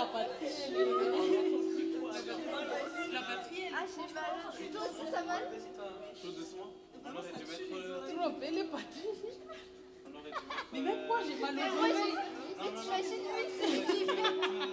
la patrie. La patrie. Ah, je sais pas, plutôt si ça va. Tout doucement. On aurait dû mettre. Tu m'appelles les patries. On aurait dû mettre. Mais même moi, j'ai mal Mais aux moi, oreilles. t'imagines, lui, c'est différent.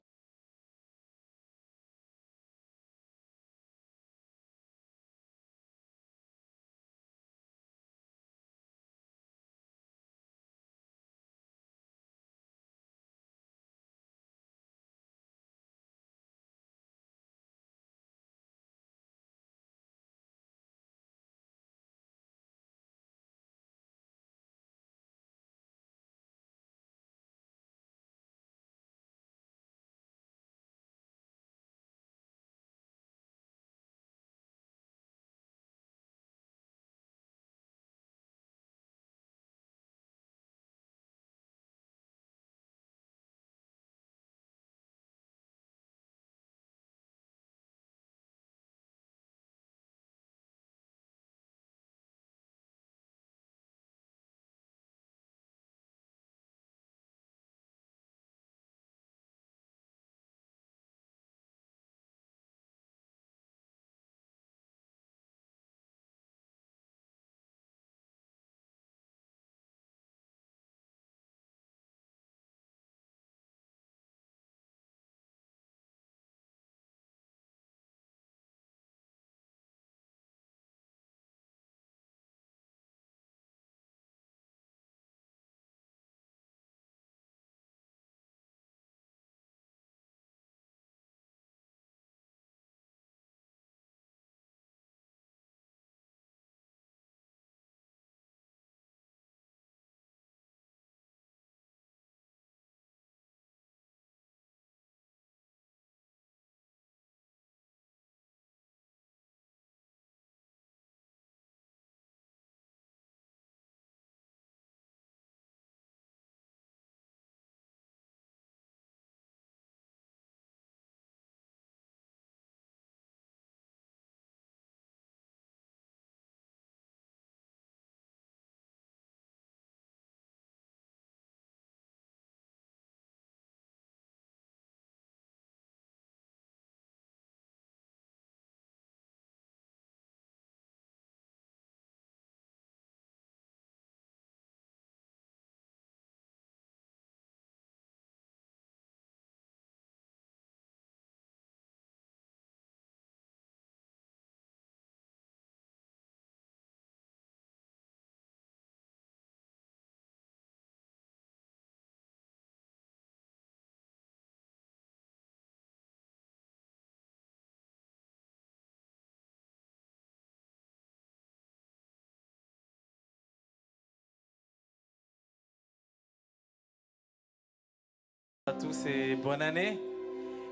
À tous et bonne année.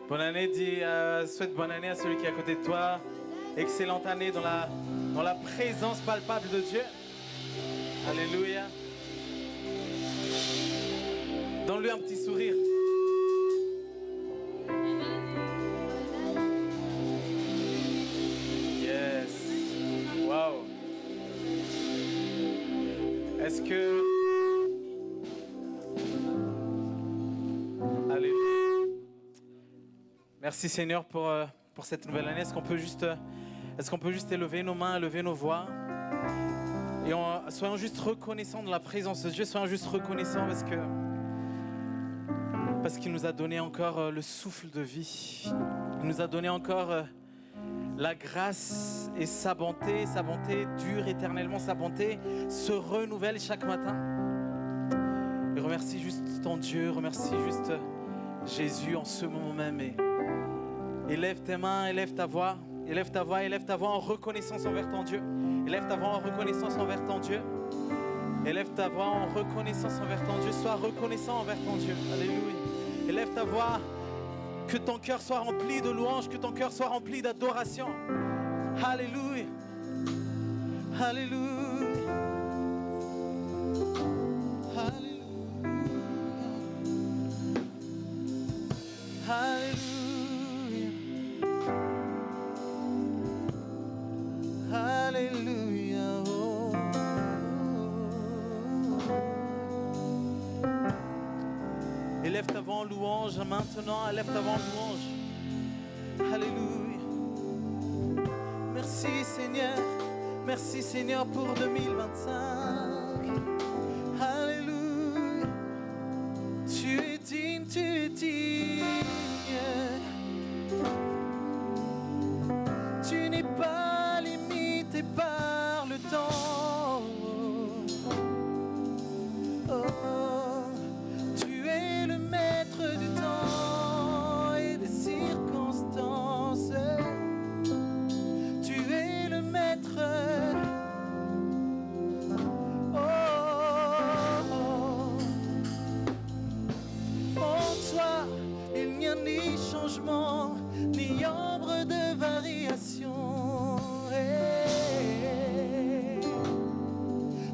Bonne année, souhaite bonne année à celui qui est à côté de toi. Excellente année dans la présence palpable de Dieu. Alléluia. Donne-lui un petit sourire. Yes. Wow. Est-ce que... Alléluia. Merci Seigneur pour cette nouvelle année. Est-ce qu'on peut juste élever nos mains, élever nos voix et soyons juste reconnaissants de la présence de Dieu. Soyons juste reconnaissants parce qu'il nous a donné encore le souffle de vie. Il nous a donné encore la grâce et sa bonté dure éternellement. Sa bonté se renouvelle chaque matin. Et remercie juste ton Dieu, remercie juste Jésus en ce moment même. Et élève tes mains, élève ta voix en reconnaissance envers ton Dieu. Élève ta voix en reconnaissance envers ton Dieu. Élève ta voix en reconnaissance envers ton Dieu. Sois reconnaissant envers ton Dieu. Alléluia. Élève ta voix. Que ton cœur soit rempli de louanges, que ton cœur soit rempli d'adoration. Alléluia. Alléluia. Alléluia. Alléluia. Oh. Élève ta voix en louange maintenant, élève ta voix en louange. Alléluia. Merci Seigneur pour 2025. Alléluia. Tu es digne, tu es digne. Tu n'es pas limité par le temps. Oh, tu es le maître du temps et des circonstances. Tu es le maître. Oh, en toi, il n'y a ni changement, ni ombre de variation.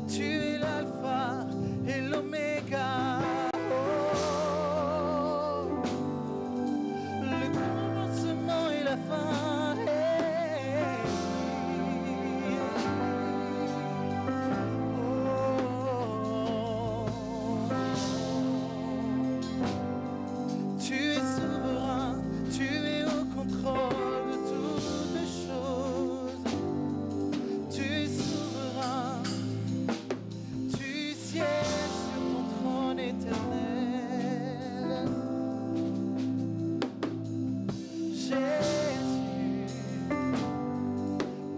Tu es l'alpha et l'oméga. Oh, le commencement et la fin. Tu es souverain, tu es au contrôle de toutes les choses. Tu es souverain, tu sièges sur ton trône éternel. Jésus,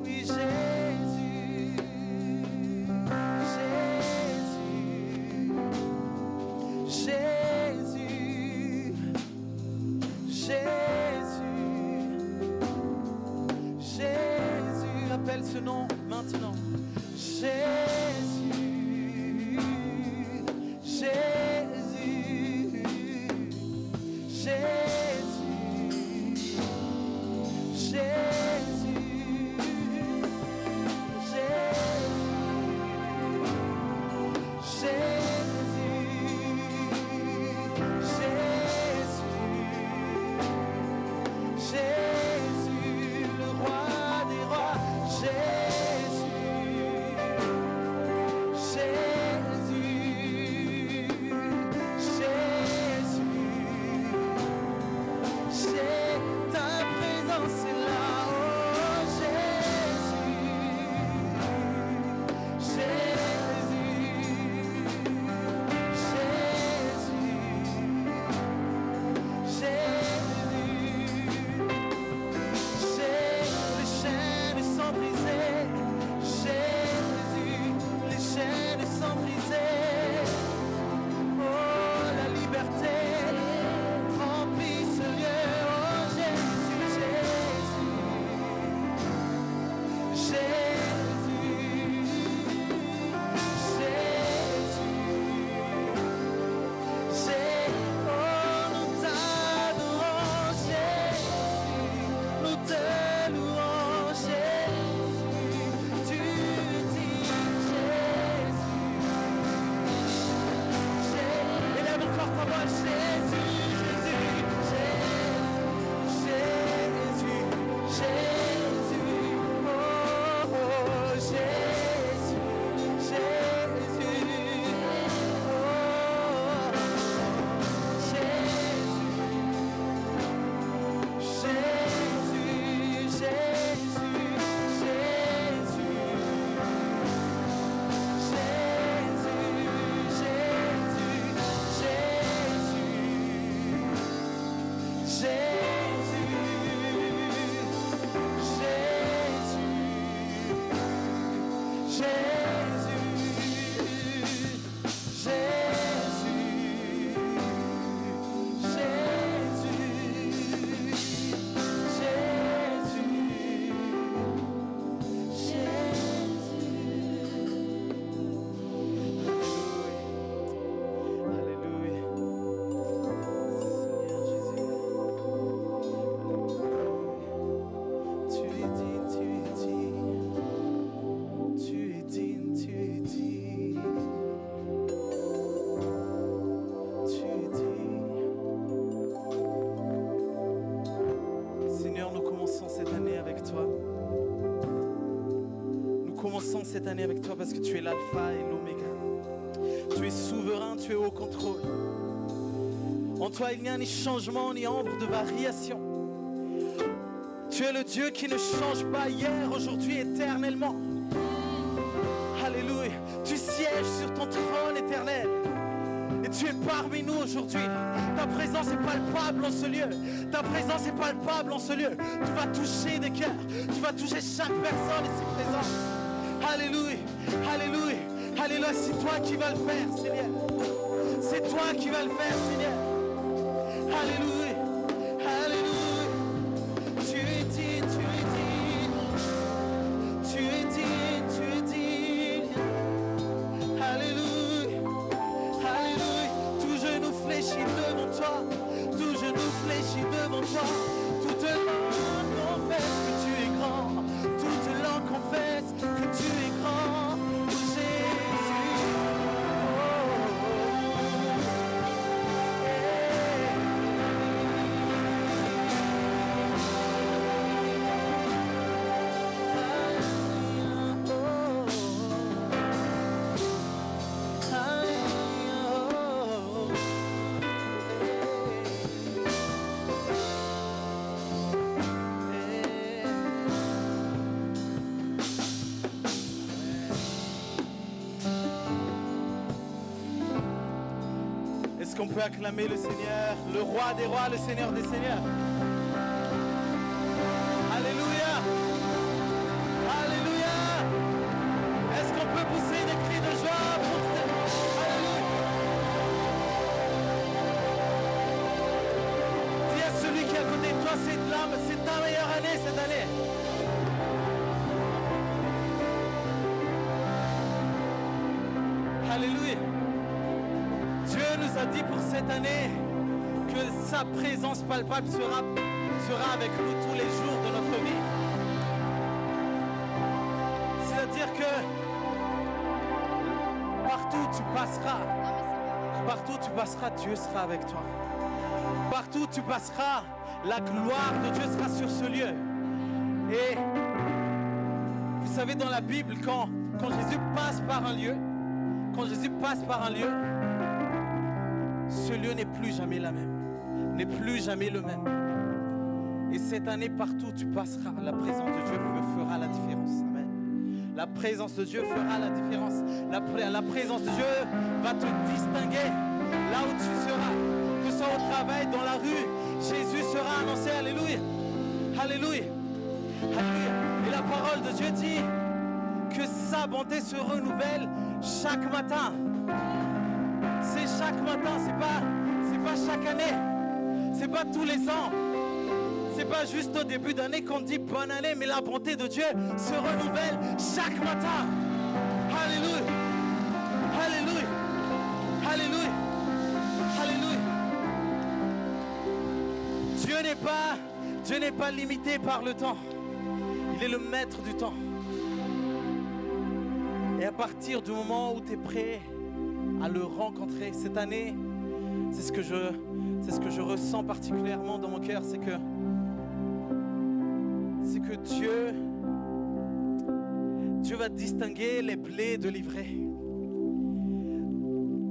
oui Jésus, Jésus, Jésus, appelle ce nom maintenant. Jésus, Jésus, Jésus, Jésus, le roi des rois. Ta présence est là, oh les chaînes sont brisées, Jésus, les chaînes sont brisées, oh la liberté remplit ce lieu, oh Jésus, commençons cette année avec toi parce que tu es l'alpha et l'oméga. Tu es souverain, tu es au contrôle. En toi, il n'y a ni changement, ni ombre de variation. Tu es le Dieu qui ne change pas hier, aujourd'hui, éternellement. Alléluia. Tu sièges sur ton trône éternel. Et tu es parmi nous aujourd'hui. Ta présence est palpable en ce lieu. Ta présence est palpable en ce lieu. Tu vas toucher des cœurs. Tu vas toucher chaque personne ici présente. Alléluia. Alléluia. Alléluia. C'est toi qui vas le faire, Seigneur. C'est toi qui vas le faire, Seigneur. Alléluia. Alléluia. Tu es dit, tu es dit. Tu es dit, tu es dit. Alléluia. Alléluia. Tout genou fléchit devant toi. Tout genou fléchit devant toi. Toute langue confesse que tu es grand. Toute langue confesse que tu es grand. Jésus. Est-ce qu'on peut acclamer le Seigneur, le roi des rois, le Seigneur des seigneurs? Alléluia! Alléluia! Est-ce qu'on peut pousser des cris de joie pour Alléluia! Dis à celui qui est à côté de toi, c'est ta meilleure année cette année. Alléluia! Dieu nous a dit pour cette année que sa présence palpable sera avec nous tous les jours de notre vie. C'est-à-dire que partout où tu passeras, Dieu sera avec toi. Partout où tu passeras, la gloire de Dieu sera sur ce lieu. Et vous savez, dans la Bible, quand Jésus passe par un lieu, ce lieu n'est plus jamais la même, n'est plus jamais le même. Et cette année, partout où tu passeras, la présence de Dieu fera la différence. Amen. La présence de Dieu fera la différence. La présence de Dieu va te distinguer là où tu seras. Que ce soit au travail, dans la rue, Jésus sera annoncé. Alléluia. Alléluia. Alléluia. Et la parole de Dieu dit que sa bonté se renouvelle chaque matin. C'est chaque matin, c'est pas chaque année, c'est pas tous les ans, c'est pas juste au début d'année qu'on dit bonne année, mais la bonté de Dieu se renouvelle chaque matin. Alléluia, alléluia, alléluia, alléluia. Dieu n'est pas limité par le temps, il est le maître du temps. Et à partir du moment où tu es prêt à le rencontrer cette année, c'est ce que je ressens particulièrement dans mon cœur, c'est que Dieu va distinguer les blés de l'ivraie.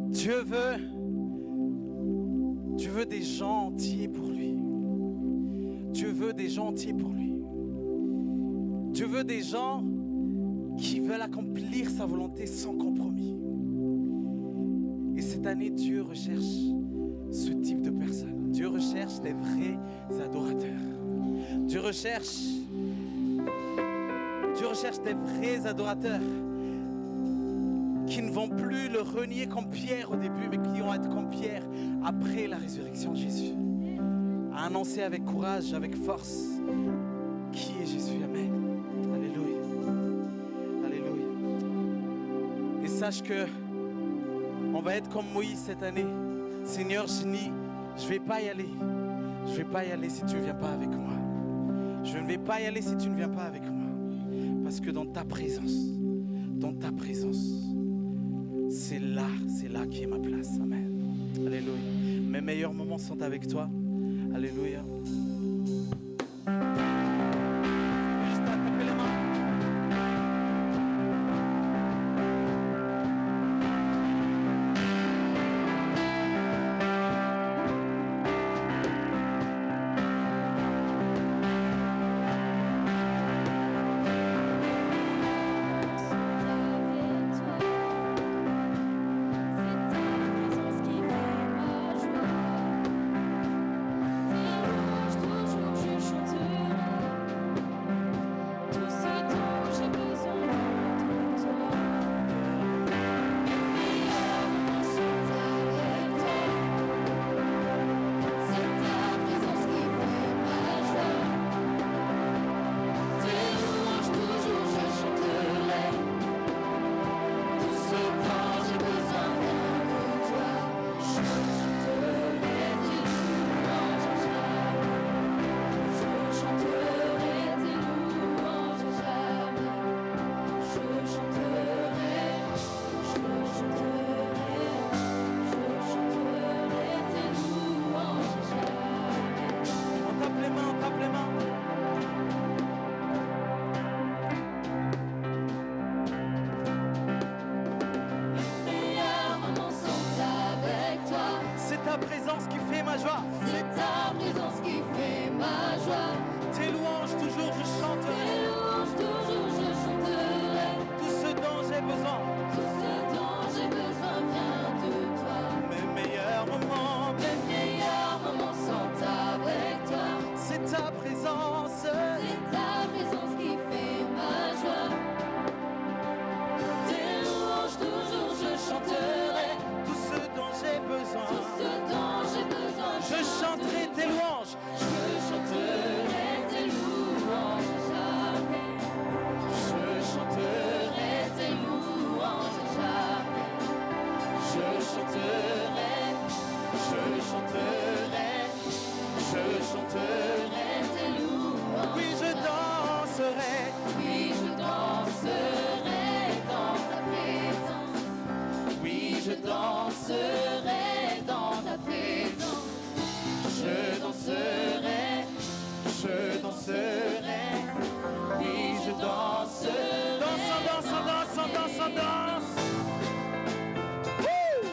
Dieu veut des gens entiers pour lui. Dieu veut des gens entiers pour lui. Dieu veut des gens qui veulent accomplir sa volonté sans compromis. Et cette année, Dieu recherche ce type de personnes. Dieu recherche des vrais adorateurs. Dieu recherche des vrais adorateurs qui ne vont plus le renier comme Pierre au début, mais qui vont être comme Pierre après la résurrection de Jésus. À annoncer avec courage, avec force, qui est Jésus. Amen. Alléluia. Alléluia. Et sache que on va être comme Moïse cette année. Seigneur, je ne vais pas y aller. Je ne vais pas y aller si tu ne viens pas avec moi. Je ne vais pas y aller si tu ne viens pas avec moi. Parce que dans ta présence, c'est là qui est ma place. Amen. Alléluia. Mes meilleurs moments sont avec toi. Alléluia. Juste à taper les mains. C'est ta présence qui fait ma joie. Tes louanges toujours je chanterai. Tes louanges toujours je chanterai. Tout ce dont j'ai besoin. Tout ce dont j'ai besoin vient de toi. Mes meilleurs moments. Mes meilleurs moments sont avec toi. C'est ta présence. C'est ta présence qui fait ma joie. Tes louanges toujours je chanterai. Tout ce dont j'ai besoin. Tout ce dont j'ai besoin. Je chanterai tes louanges. Je chanterai tes louanges jamais. Je chanterai tes louanges jamais. Je chanterai, je chanterai, je chanterai tes louanges. Oui, je danserai. Oui, je danserai dans ta présence. Oui, je danserai dans ta présence. Je danserai, je danserai. Oui, je danserai. Dansons, dansons, dansons, dansons, danse. Wouh!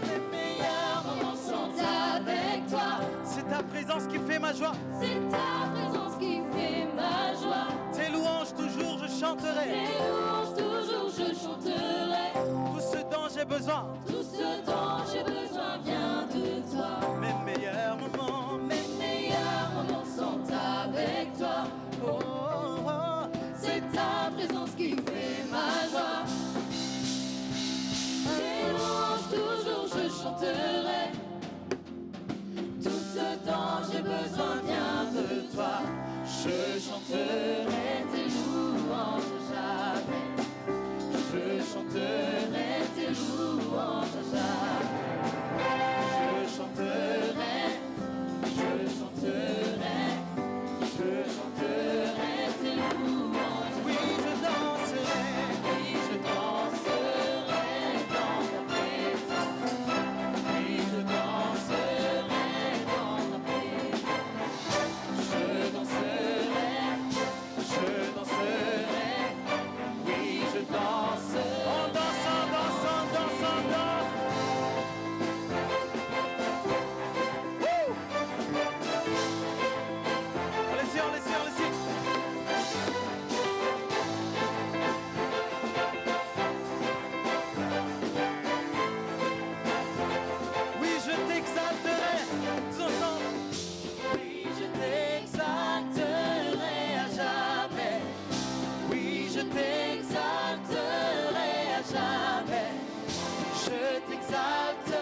Les meilleurs moments sont avec toi. C'est ta présence qui fait ma joie. C'est ta présence qui fait ma joie. Tes louanges toujours je chanterai. Tes louanges toujours je chanterai. Tout ce dont j'ai besoin. Tout ce dont j'ai besoin vient de toi. Mes meilleurs moments. Mes meilleurs moments sont avec toi. Oh, oh, oh. C'est ta présence qui fait ma joie. Tes louanges toujours je chanterai. Tout ce dont j'ai besoin vient de toi. Je chanterai tes louanges jamais. Je chanterai tes louanges jamais. Je chanterai, je chanterai, je chanterai tes louanges. Oui, je danserai. Oui, je danserai dans ta présence. Oui, je danserai dans ta présence. Je danserai, je danserai. Oui, je danserai. En dansant, dansant, dansant, danse. Wouh! Allez-y, allez-y, allez-y. Oui, je t'exalterai. Tous ensemble. Oui, je t'exalterai à jamais. Oui, je t'exalterai à jamais. Je t'exalte,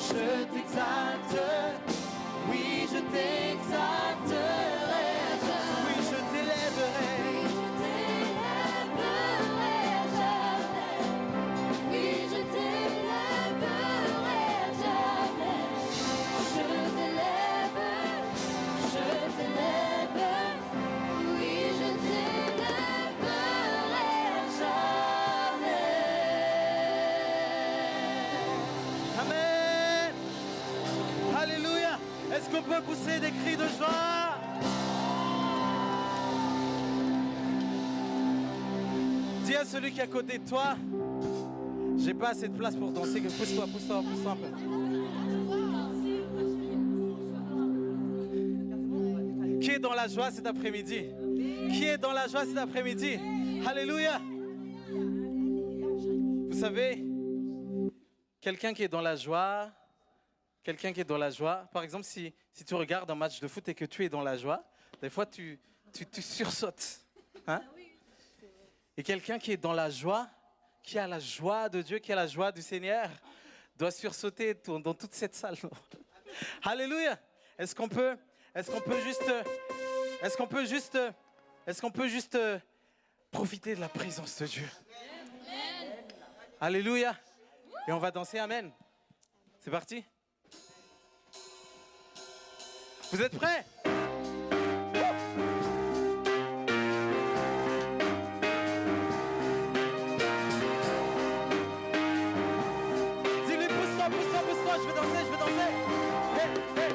je t'exalte. Oui, je t'exalterai à jamais. Oui, je t'élèverai. Oui, je t'élèverai à jamais. Je t'élève, je t'élève. Oui, je t'élèverai à jamais. Amen. Alléluia. Est-ce qu'on peut pousser des cris de joie? Dis à celui qui est à côté de toi, j'ai pas assez de place pour danser. Pousse-toi, pousse-toi, pousse-toi un peu. Qui est dans la joie cet après-midi? Qui est dans la joie cet après-midi? Alléluia. Vous savez, quelqu'un qui est dans la joie, par exemple, si tu regardes un match de foot et que tu es dans la joie, des fois tu sursautes. Hein? Et quelqu'un qui est dans la joie, qui a la joie de Dieu, qui a la joie du Seigneur, doit sursauter dans toute cette salle. Alléluia. Est-ce qu'on peut juste profiter de la présence de Dieu? Alléluia. Et on va danser Amen. C'est parti. Vous êtes prêts? Dis-lui, pousse-toi, pousse-toi, pousse-toi, je vais danser. Hey, hey.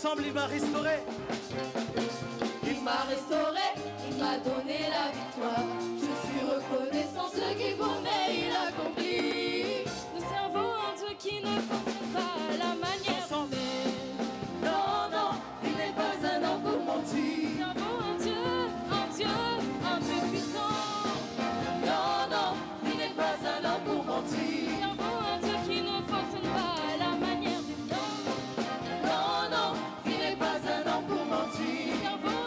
ensemble, il m'a restauré. Il m'a restauré, il m'a donné la victoire. Je suis reconnaissant ce qui promet, il accomplit. Nous servons un Dieu qui ne fonctionne pas à la manière Ensemble. Non, non, il n'est pas un homme pour mentir. Nous servons un Dieu puissant. Non, non, il n'est pas un homme pour mentir. Nous servons un Dieu qui ne fonctionne pas à la manière des hommes. Non, non, il n'est pas un homme pour mentir. Nous servons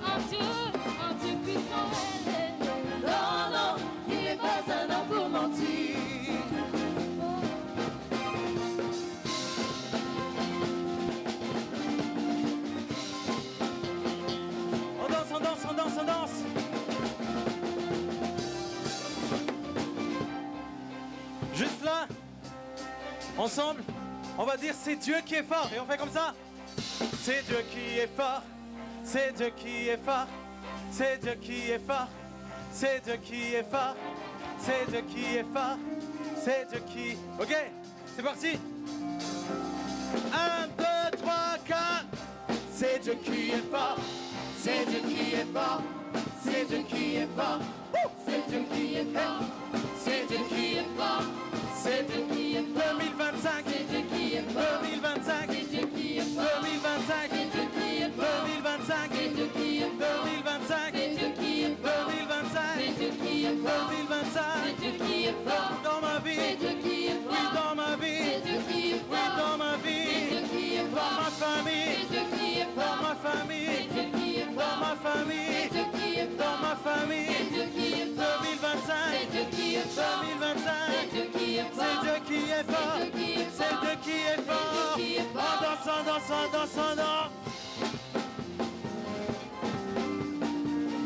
un Dieu puissant. Non, non, il n'est pas un homme pour mentir. On danse, on danse, on danse, on danse. Juste là, ensemble, on va dire c'est Dieu qui est fort. Et on fait comme ça. C'est Dieu qui est fort. C'est Dieu qui est fort. C'est Dieu qui est fort. C'est Dieu qui est fort. C'est Dieu qui est fort. C'est Dieu qui... Ok, c'est parti. 1, 2, 3, 4. C'est Dieu qui est fort. C'est Dieu qui est fort. C'est Dieu qui est fort. C'est Dieu qui est fort. C'est Dieu qui est fort. C'est Dieu qui est fort. 2025. C'est Dieu qui est fort. 2025. C'est Dieu qui est fort. 2025. C'est Dieu qui est fort. 2025. C'est Dieu qui est fort. 2025. C'est Dieu qui est fort. 2025. C'est Dieu qui est fort. 2025. C'est Dieu qui est fort. Dans ma C'est vie. Dieu qui est Oui, fort. dans ma vie. C'est Dieu qui est Oui, fort. dans ma C'est vie. Dieu qui est Dans fort. ma famille. C'est Dieu qui est Dans fort. ma C'est famille. Dieu qui est Dans fort. ma famille. C'est Dieu qui est Dans fort. ma C'est famille. Dieu qui est fort. 2025. C'est Dieu qui est fort. 2025. C'est Dieu qui est C'est fort. Dieu qui est fort. C'est Dieu qui est C'est fort. Dieu qui est fort. C'est Dieu qui est fort. En dansant, dansant, dansant, dansant.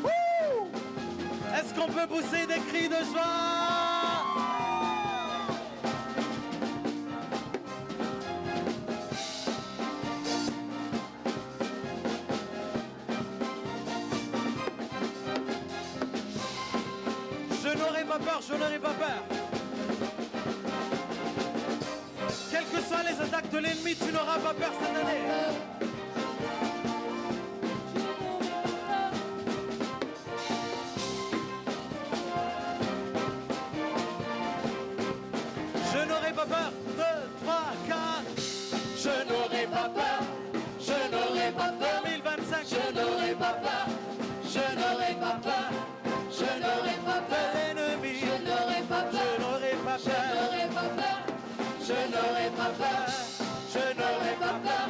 Wouh! Est-ce qu'on peut pousser des cris de joie? Je n'aurai pas peur, je n'aurai pas peur. Quelles que soient les attaques de l'ennemi, tu n'auras pas peur cette année. Je n'aurai pas peur. 2, 3, 4. Je n'aurai pas peur. Je n'aurai pas peur. 2025. Je n'aurai pas peur. Je n'aurai pas peur. Je n'aurai pas De peur. l'ennemi. Je n'aurai pas Je peur. n'aurai pas Je peur. n'aurai pas peur. Je n'aurai pas peur. Je n'aurai pas peur.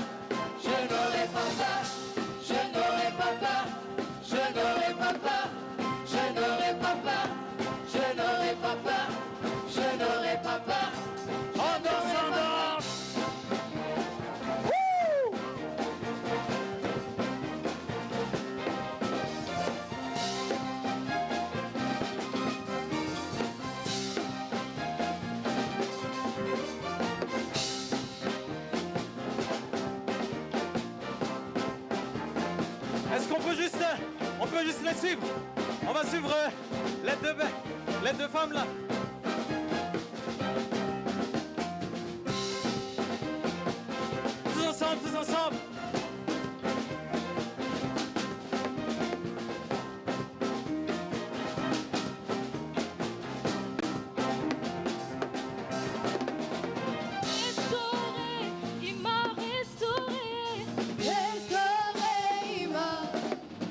Je n'aurai pas peur. Je n'aurai pas peur. Je n'aurai pas peur. Je n'aurai pas peur. Je n'aurai pas peur. Je n'aurai pas peur. En danse, en danse. Wouh! Est-ce qu'on peut juste, les suivre? On va suivre les deux femmes là. Tous ensemble, tous ensemble. Restauré, il m'a restauré. Restauré, il m'a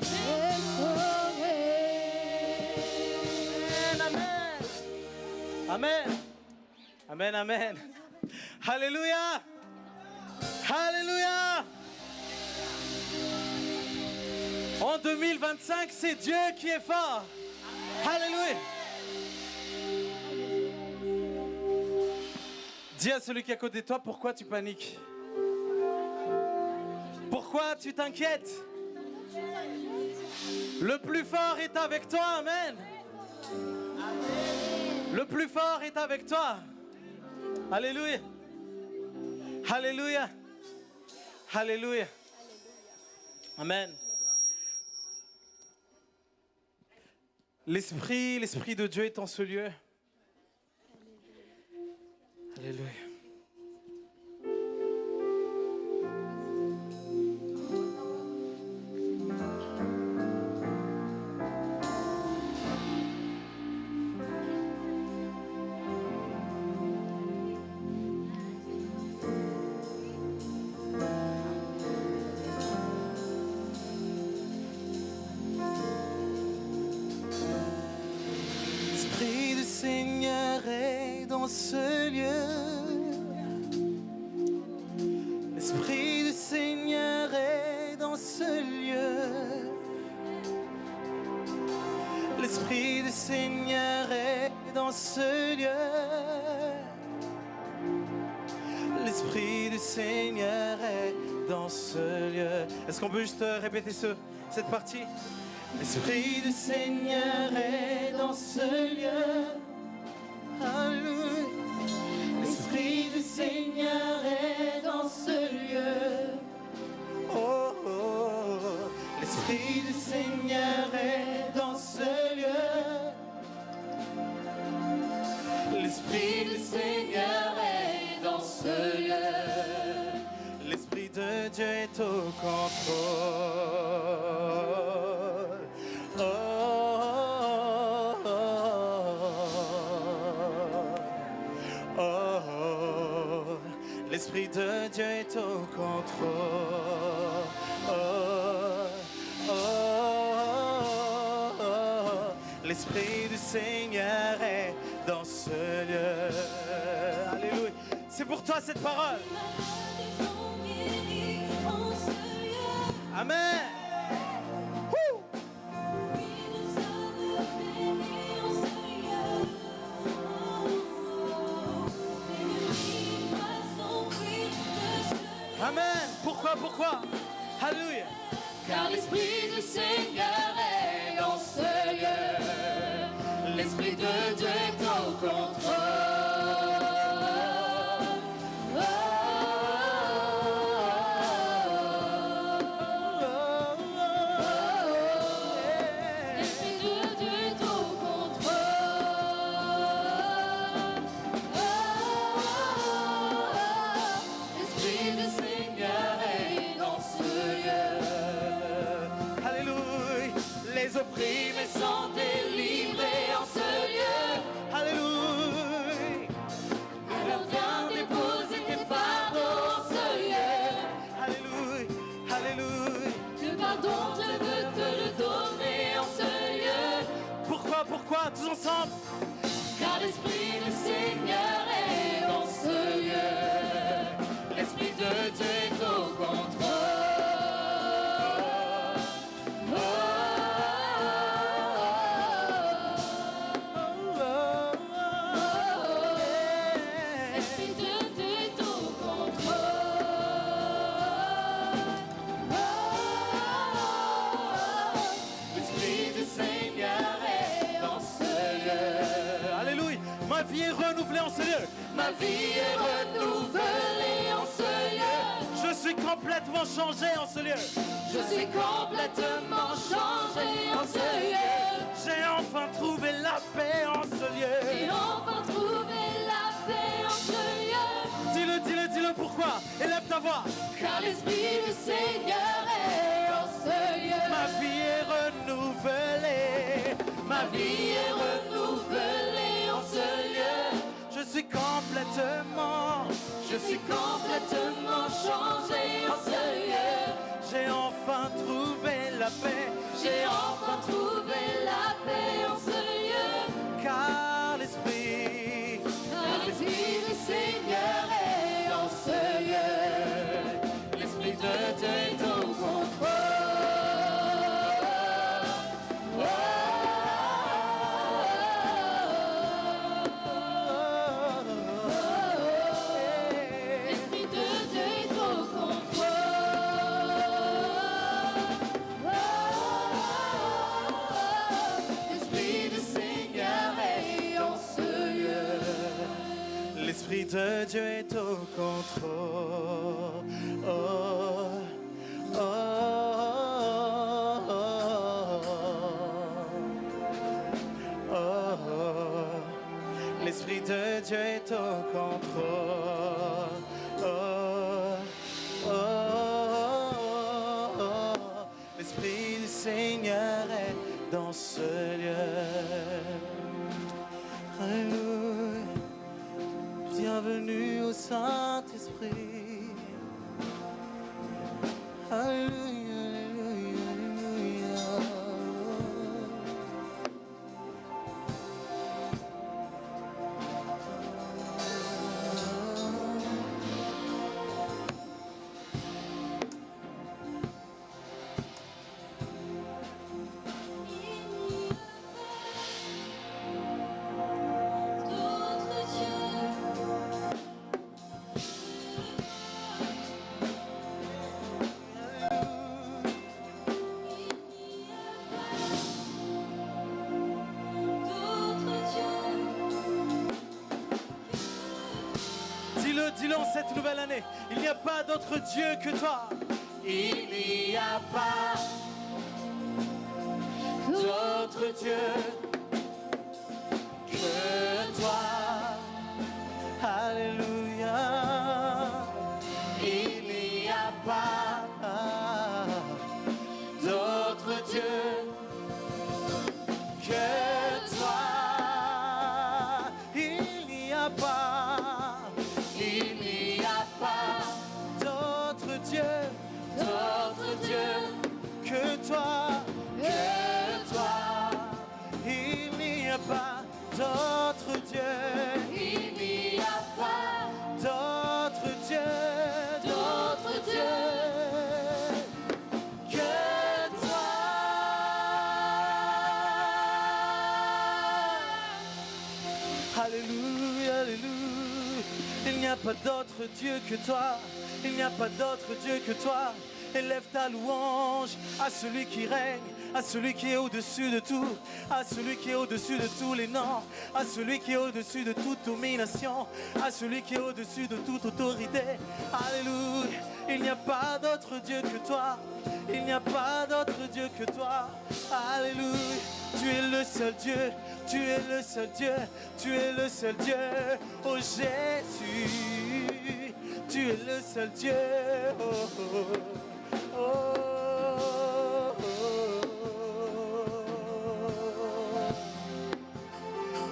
restauré. Amen. Amen, amen. Alléluia. Alléluia. En 2025, c'est Dieu qui est fort. Alléluia. Dis à celui qui est à côté de toi, pourquoi tu paniques? Pourquoi tu t'inquiètes? Le plus fort est avec toi, amen. Le plus fort est avec toi. Alléluia. Alléluia. Alléluia. Amen. L'Esprit de Dieu est en ce lieu. Alléluia. ce lieu. L'Esprit du Seigneur est dans ce lieu. L'Esprit du Seigneur est dans ce lieu. L'Esprit du Seigneur est dans ce lieu. Est-ce qu'on peut juste répéter cette partie? L'Esprit du Seigneur est dans ce lieu. Alléluia. L'Esprit du Seigneur est dans ce lieu. Oh, oh, oh. L'Esprit du Seigneur est dans ce lieu. L'Esprit du Seigneur est dans ce lieu. L'Esprit de Dieu est au contrôle. Oh, oh, oh, oh, oh. L'Esprit de Dieu est au contrôle. Oh, oh, oh, oh. L'Esprit du Seigneur est dans ce lieu. Alléluia. C'est pour toi cette parole. Amen. Amen. Pourquoi? Alléluia. Car l'Esprit du Seigneur est dans ce lieu. L'Esprit de Dieu est au contrôle. Les opprimés sont délivrés en ce lieu. Alléluia. Alors viens déposer tes fardeaux en ce lieu. Alléluia. Alléluia. Le pardon, je veux te le donner en ce lieu. Pourquoi? Tous ensemble. Car l'Esprit du Seigneur est dans ce lieu. L'Esprit de Dieu est au contrôle. Ma vie est renouvelée en ce lieu. Ma vie est renouvelée en ce lieu. Je suis complètement changé en ce lieu. Je suis complètement changé en ce lieu. J'ai enfin trouvé la paix en ce lieu. J'ai enfin trouvé la paix en ce lieu. Dis-le, pourquoi? Élève ta voix. Car l'Esprit du Seigneur est en ce lieu. Ma vie est renouvelée. Ma vie est renouvelée en ce lieu. Je suis complètement changé en ce lieu. J'ai enfin trouvé la paix. J'ai enfin trouvé la paix en ce lieu. Car l'Esprit du Seigneur est en ce lieu. L'Esprit de Dieu est au contrôle. L'Esprit de Dieu est au contrôle. Oh, oh, oh, oh, oh. L'Esprit de Dieu est au contrôle. Oh, oh, oh, oh. L'Esprit du Seigneur est dans ce lieu. Alléluia. Bienvenue au Saint-Esprit. Alléluia, alléluia, alléluia. Dis-le en cette nouvelle année. Il n'y a pas d'autre Dieu que toi. Il n'y a pas d'autre Dieu que toi. Alléluia. Il n'y a pas d'autre Dieu que toi. Il n'y a pas d'autre Dieu que toi, Il n'y a pas d'autre Dieu. Il n'y a pas d'autre Dieu que toi. Alléluia, alléluia. Il n'y a pas d'autre Dieu que toi. Il n'y a pas d'autre Dieu que toi. Élève ta louange à celui qui règne, à celui qui est au-dessus de tout, à celui qui est au-dessus de tous les noms, à celui qui est au-dessus de toute domination, à celui qui est au-dessus de toute autorité. Alléluia. Il n'y a pas d'autre Dieu que toi. Il n'y a pas d'autre Dieu que toi. Alléluia. Tu es le seul Dieu. Tu es le seul Dieu. Tu es le seul Dieu. Oh Jésus. Tu es le seul Dieu. Oh, oh, oh, oh.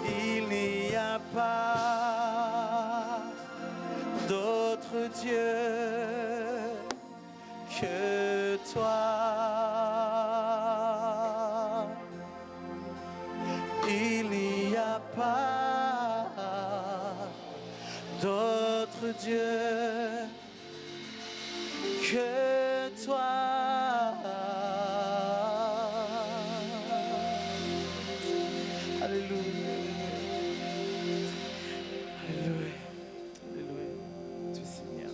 Il n'y a pas d'autre Dieu que toi. Il n'y a pas d'autre Dieu que toi. Alléluia. Alléluia. Alléluia. Tu es Seigneur.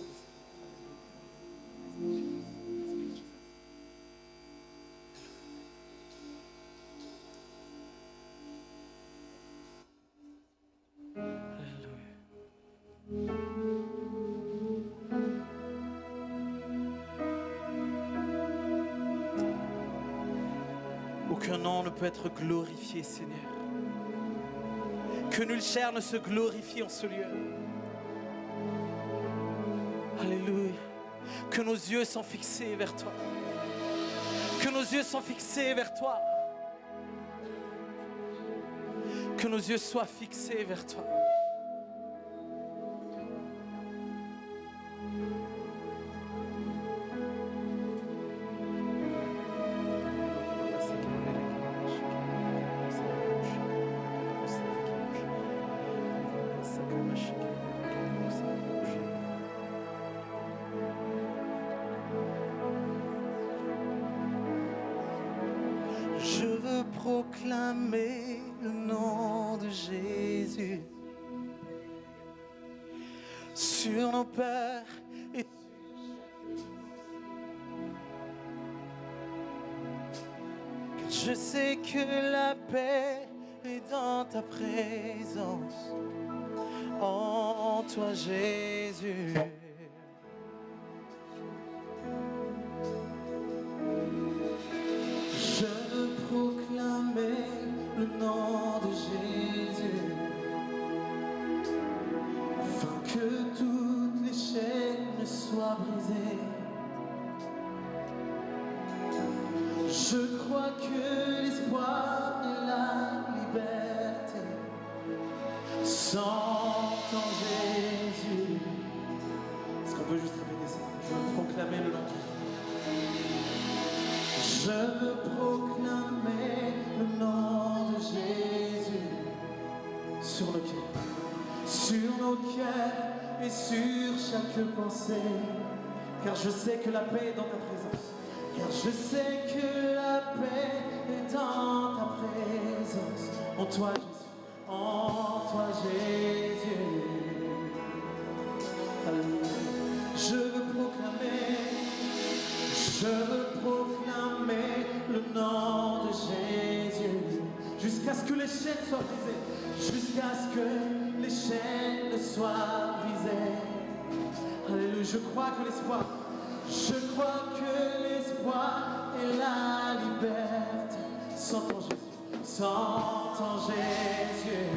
Aucun nom ne peut être glorifié, Seigneur. Que nulle chair ne se glorifie en ce lieu. Alléluia. Que nos yeux sont fixés vers toi. Que nos yeux sont fixés vers toi. Que nos yeux soient fixés vers toi. Je veux proclamer le nom de Jésus sur nos pères et car je sais que la paix est dans ta présence, en toi Jésus. Je veux proclamer le nom de Jésus, afin que toutes les chaînes soient brisées. Je crois que l'espoir et la liberté sont en Jésus. Est-ce qu'on peut juste répéter ça? Je veux proclamer le nom de Jésus. Je veux proclamer le nom de Jésus sur nos cœurs et sur chaque pensée, car je sais que la paix est dans ta présence, car je sais que la paix est dans ta présence, en toi Jésus, en toi Jésus. Je veux proclamer le nom de Jésus jusqu'à ce que les chaînes soient brisées, jusqu'à ce que les chaînes soient brisées. Alléluia, je crois que l'espoir et la liberté sont en Jésus, sont en Jésus.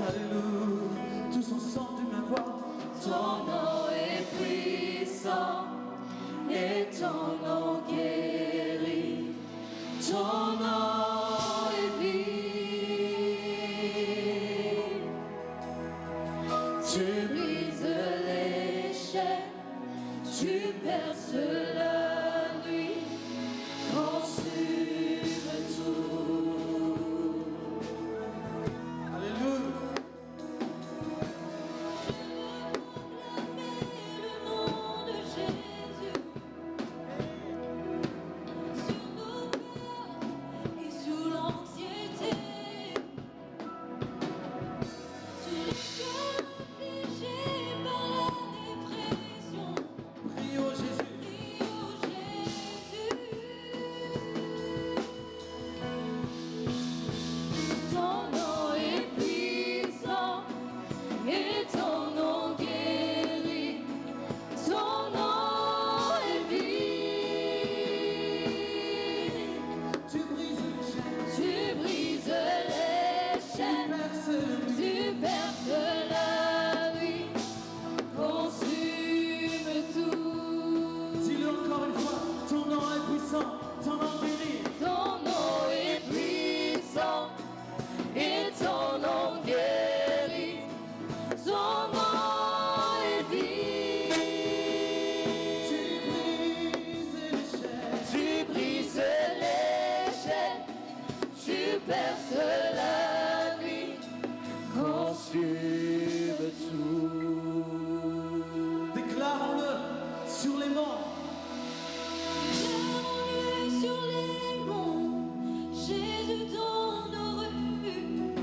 Alléluia, tous ensemble d'une même voix. Ton nom est puissant et ton nom guérit. Ton nom est vie. Tu brises les chaînes, tu perces la nuit, consumes tout. Alléluia. Déclarons-le sur les monts. Sur les monts, Jésus dans nos rues,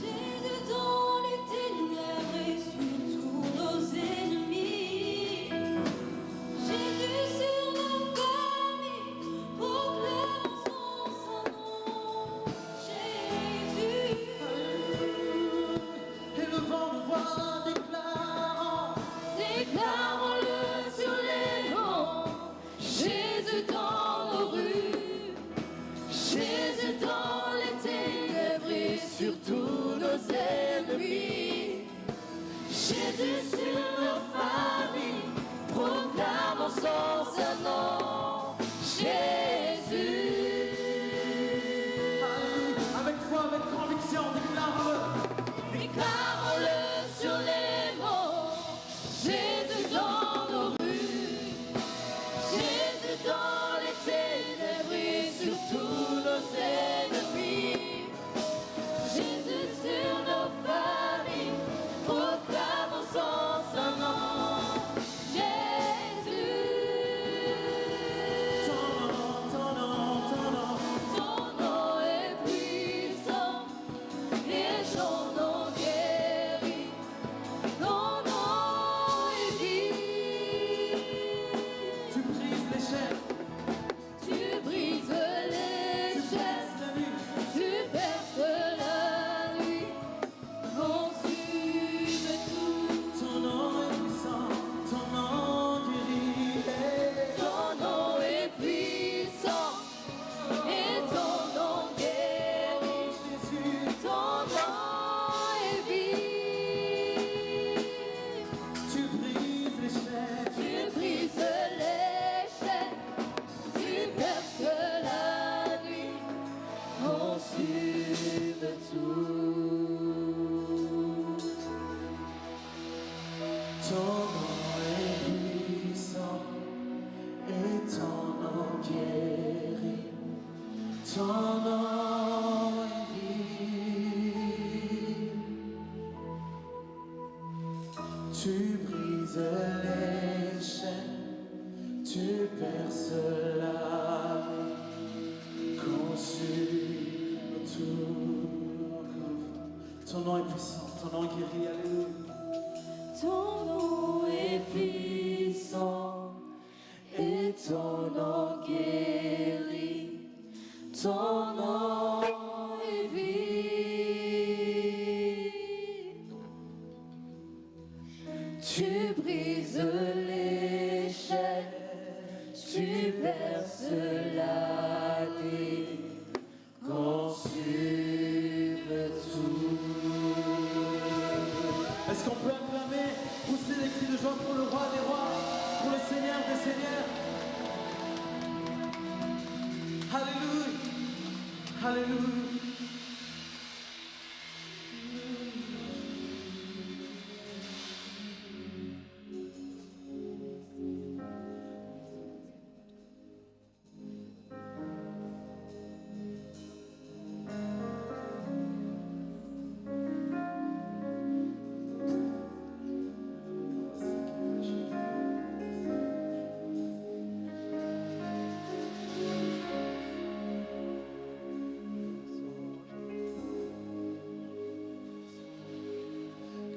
Jésus dans les ténèbres et sur tous nos ennemis, Jésus sur nos familles, proclamons son nom, Jésus. Et le vent nous voit Déclarons-le sur les monts, Jésus dans nos rues, Jésus dans les ténèbres et sur tous nos ennemis, Jésus sur nos familles, proclamons son nom, Jésus. avec foi, avec conviction, déclarons-le. Déclarons-le sur les monts, Jésus dans nos rues, Jésus dans les ténèbres et sur tous nos ennemis, Jésus sur nos familles, proclamons son nom, Jésus. Ton nom est puissant et son nom guérit. Ton nom est vie. tu brises les chaînes, Tu brises les chaînes, la nuit. tu perces la nuit, consumes tout. Ton nom est puissant, ton nom guérit. Ton nom est puissant et ton nom guérit. Jésus, Ton nom est vie. tu brises les chaînes. Tu brises les chaînes, tu perces la nuit, consumes tout. Ton nom est puissant et ton nom guérit. Ton nom est vie. Tu brises les chaînes, tu perces la nuit, consumes tout. Ton nom est puissant, ton nom guérit, alléluia. Ton Tu brises les chaînes, tu perces la nuit, consumes tout. Est-ce qu'on peut acclamer, pousser des cris de joie pour le roi des rois, pour le Seigneur des seigneurs? Alléluia, alléluia.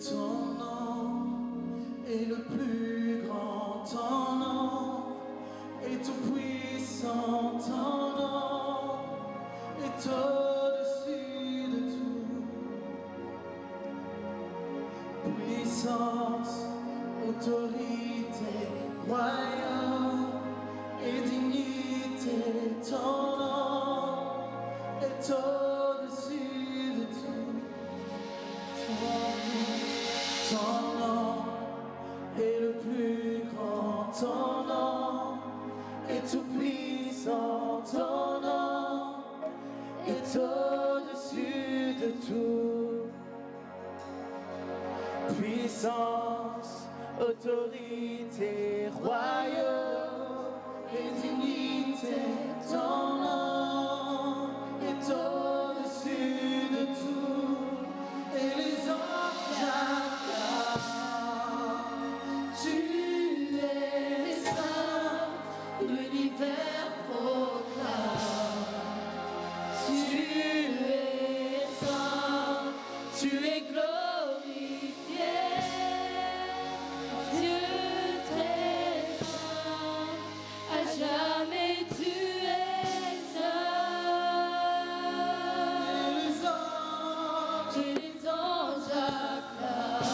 Ton nom est le plus grand, ton nom est tout puissant, ton nom est au-dessus de tout. Puissance, autorité, royaume et dignité, ton nom est au-dessus de tout. Ton nom est le plus grand, ton nom est tout puissant, ton nom est au-dessus de tout. Puissance, autorité, royaume et dignité, ton nom est au-dessus de tout. Et les anges acclament. Tu es saint, l'univers proclame. Tu es saint, tu es glorifié. Dieu très saint, à jamais tu es saint. Et les anges acclament.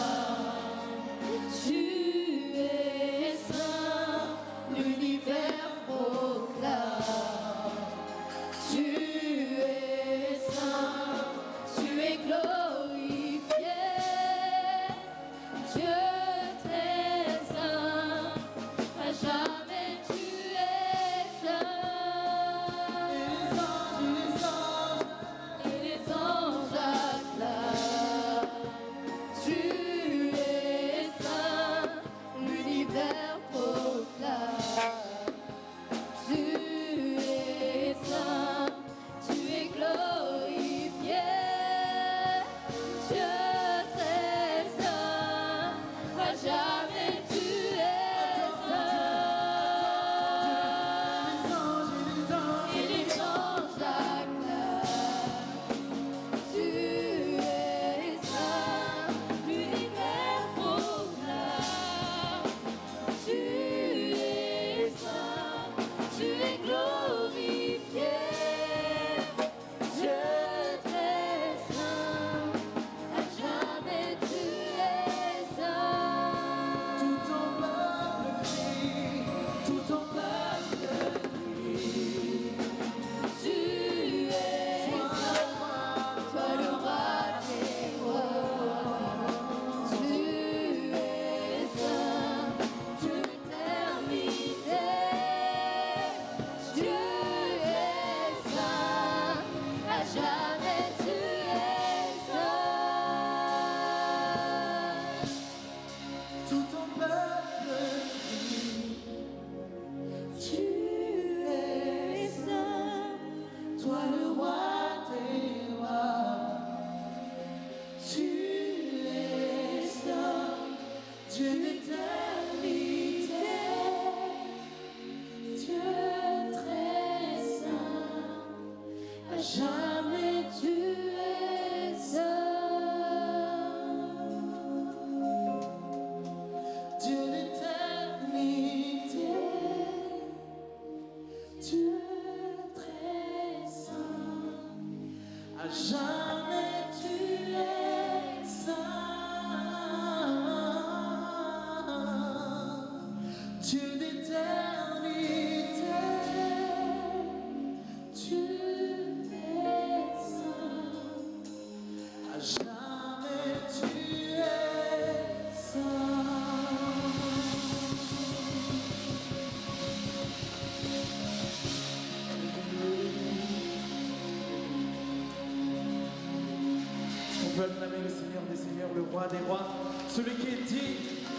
Seigneur des Seigneurs, le Roi des Rois, celui qui est digne,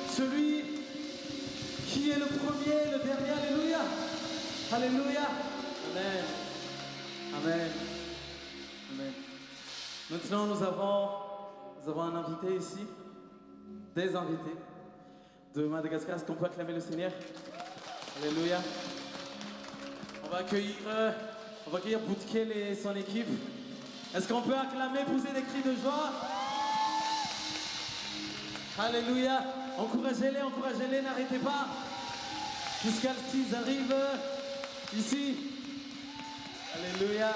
celui qui est le premier, le dernier. Alléluia. Alléluia. Amen. Amen. Amen. Maintenant, nous avons un invité ici, des invités de Madagascar. Est-ce qu'on peut acclamer le Seigneur? Alléluia. On va accueillir Boutkel et son équipe. Est-ce qu'on peut acclamer, pousser des cris de joie? Alléluia. Encouragez-les, n'arrêtez pas. Jusqu'à ce qu'ils arrivent ici. Alléluia.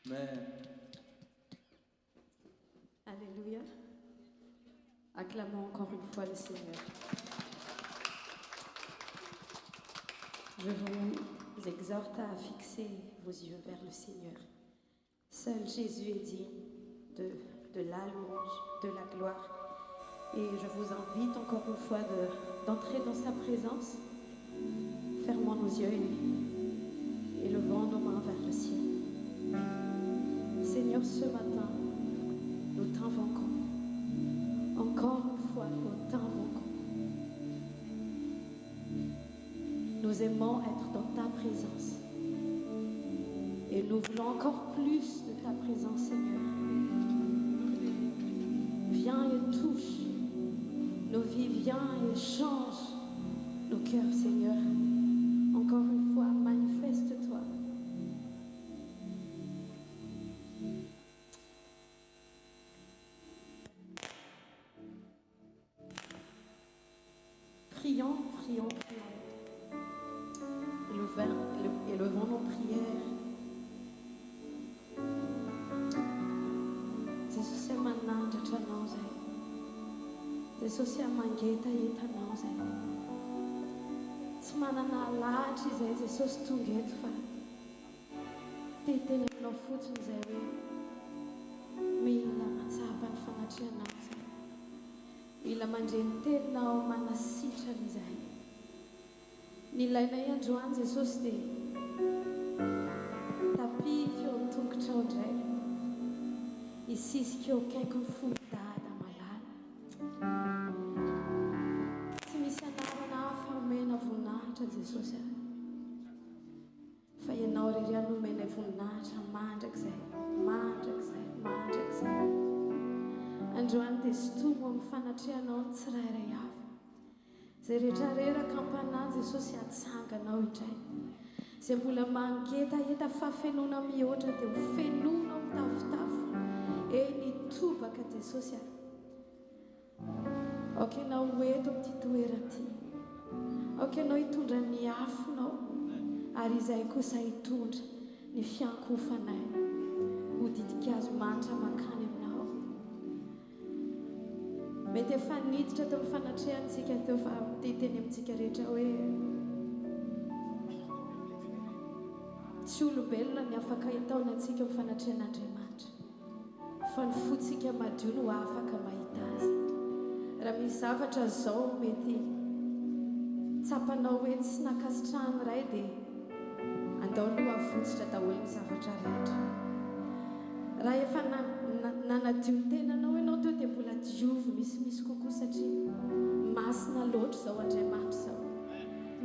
Amen. Alléluia. Acclamons encore une fois le Seigneur. Je vous exhorte à fixer vos yeux vers le Seigneur. Seul Jésus est digne de la louange, de la gloire. Et je vous invite encore une fois d'entrer dans sa présence. Fermons nos yeux et levons nos mains vers le ciel. Seigneur, ce matin, nous t'invoquons. Encore une fois, nous t'invoquons. Nous aimons être dans ta présence. Et nous voulons encore plus de ta présence, Seigneur. Viens et touche nos vies, viens et change nos cœurs, Seigneur. Encore une fois, manifeste-toi. Prions. Élevons nos prières. Jesus é mananda de nós. Jesus é mangueta e ta nós. Semana na late, Jesus tunget fa. Tete no futu zewe. Mila matsapan fanatia nós. Mila manjente na manasita nzai. Nilay na androany Jesosy dia tapify eo amin'ny tongotra indray hisisika eo akaiky ny fony dada malala tsy misy anarana hafa omena voninahitra Jesosy fa ianao irery anomena voninahitra mandrakizay androany dia sotomo amin'ny fanatrianao ny tsirairay hafa zay rehetra reraka ampanany Jesosy atsanganao indray zay mbola mangetaeta fafenona mihoatra dia ho fenona mitafotafo nitobaka Jesosy aoka ianao hoeto amin'ity toerana aoka ianao hitondra ny afonao ary izay kosa hitondra ny fiankofanay ho didikazo manitra mankany aminao mety efa niditra teo amin'ny fanatrehantsika teo fa titeny amintsika rehetra hoe tsy olombelona ny afaka hitaona antsika amin'ny fanatrehan'Andriamanitra fa ny fotsika madio no afaka mahita azy raha misy zavatra zao mety tsapanao hoe tsy nakasitrahany ray dia andao aloha avotsitra daholo ny zavatra rehetra raha efa nanadio ny tenanao ianao teo dia mbola diovy misimisy kokoa satria masina loatra zao Andriamanitra zao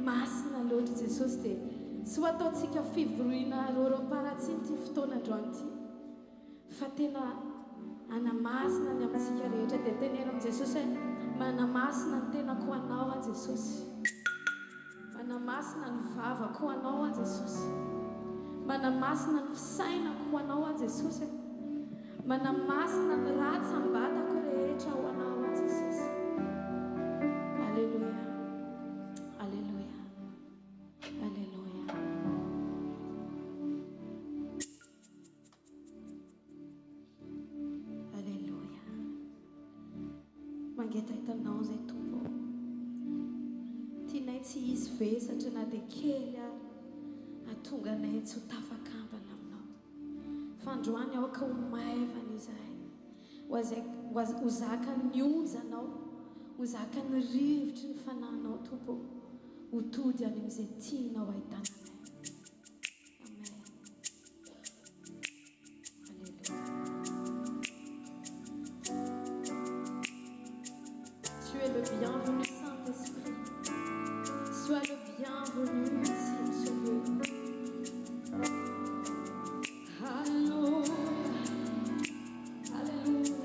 masina loatra Jesosy dia tsy ho ataontsika fivoroina roroparatsiny ty fotoana androany ty fa tena anamasina ny amintsika rehetra dia tenena amin'i Jesosy hoe manamasina ny tenako ho anao a Jesosy manamasina ny vavako ho anao a Jesosy manamasina ny fisainako ho anao a Jesosy manamasina ny ratsambatako rehetra ho anao a Jesosy. Alleluia, alleluia, alleluia. Alleluia. Mangeta hitanao zay tompo tianay tsy hisy vesatra na dia kely ahatonga anay tsy ho tafakambana aminao fa androany aoka ho maivana izahay ho zaka ny onjanao ho zaka ny rivotry ny fanahinao tompo ho tody any amin'izay tianao ahitananay. Amen. Alleluia. es le bienvenu, Saint-Esprit. Sois le bienvenu ici, ce lieu. Alléluia. Alléluia.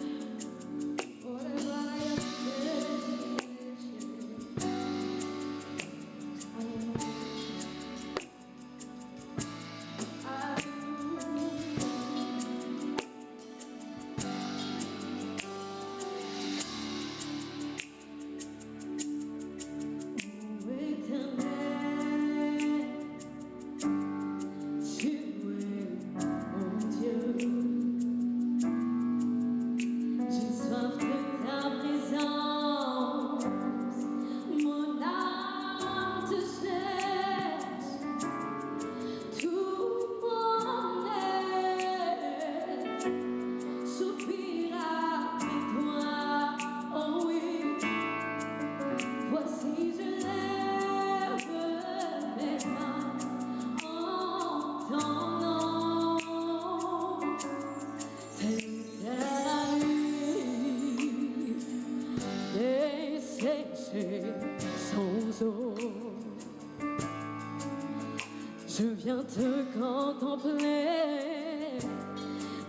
Je viens te contempler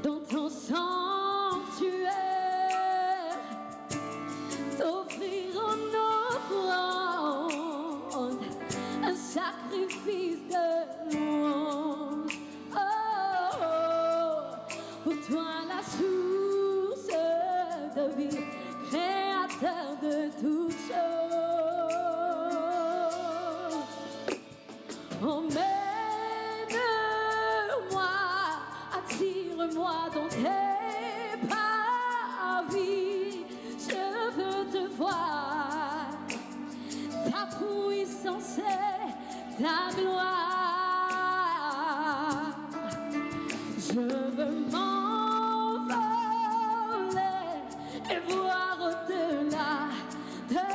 dans ton sanctuaire, t'offrir en offrande un sacrifice de louange. Oh, oh, pour toi la source de vie, créateur de toutes choses. Emmène-moi, attire-moi dans tes parvis. Je veux te voir, ta puissance et ta gloire. Je veux m'envoler et voir au-delà de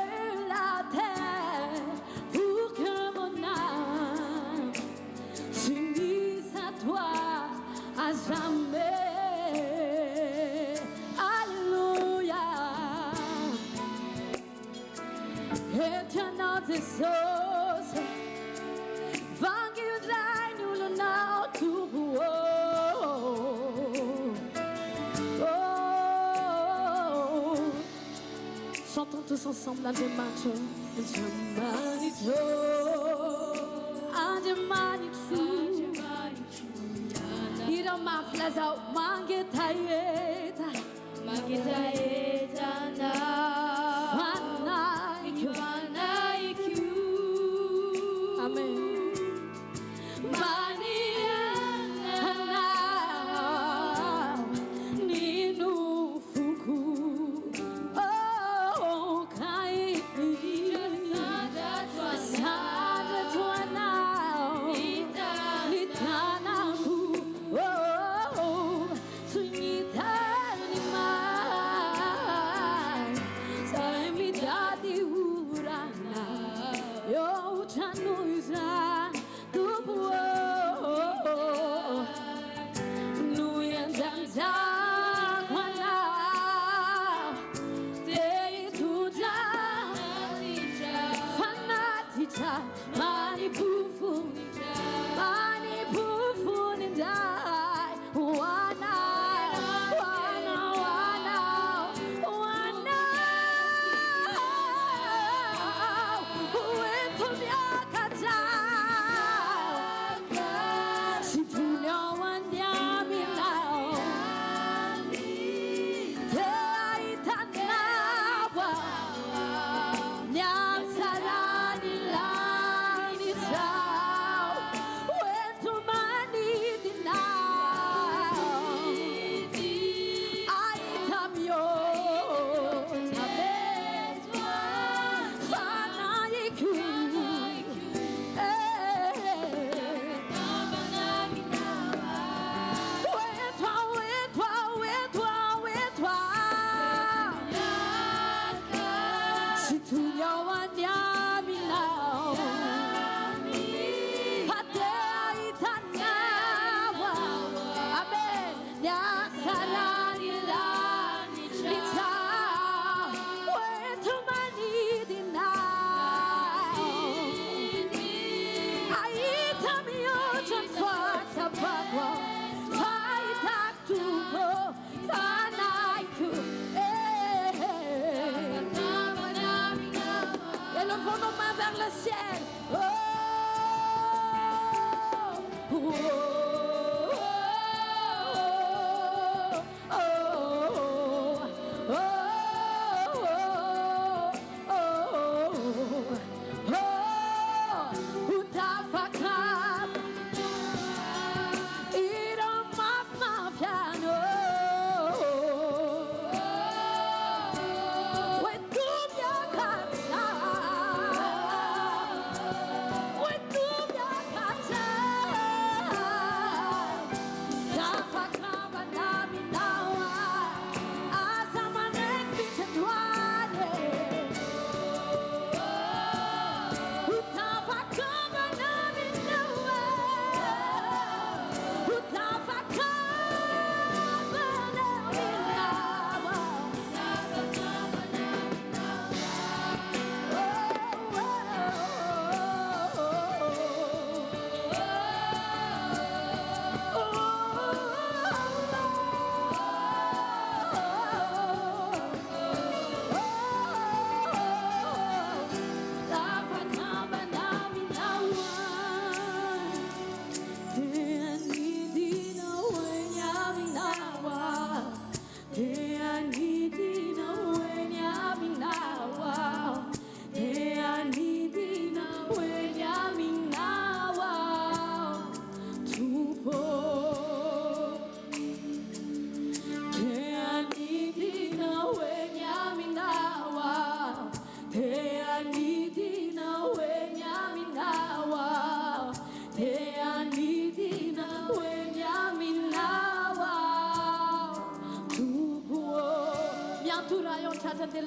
la terre pour que mon âme s'unisse à toi à jamais. Alléluia. Éternel des sauces, vaincu de nous le nord tout haut. Chantons tous ensemble un Dieu macho, un Dieu magnifique, un Dieu magnifique. Irama plaza mangetaeta, mangetaeta na. Amen.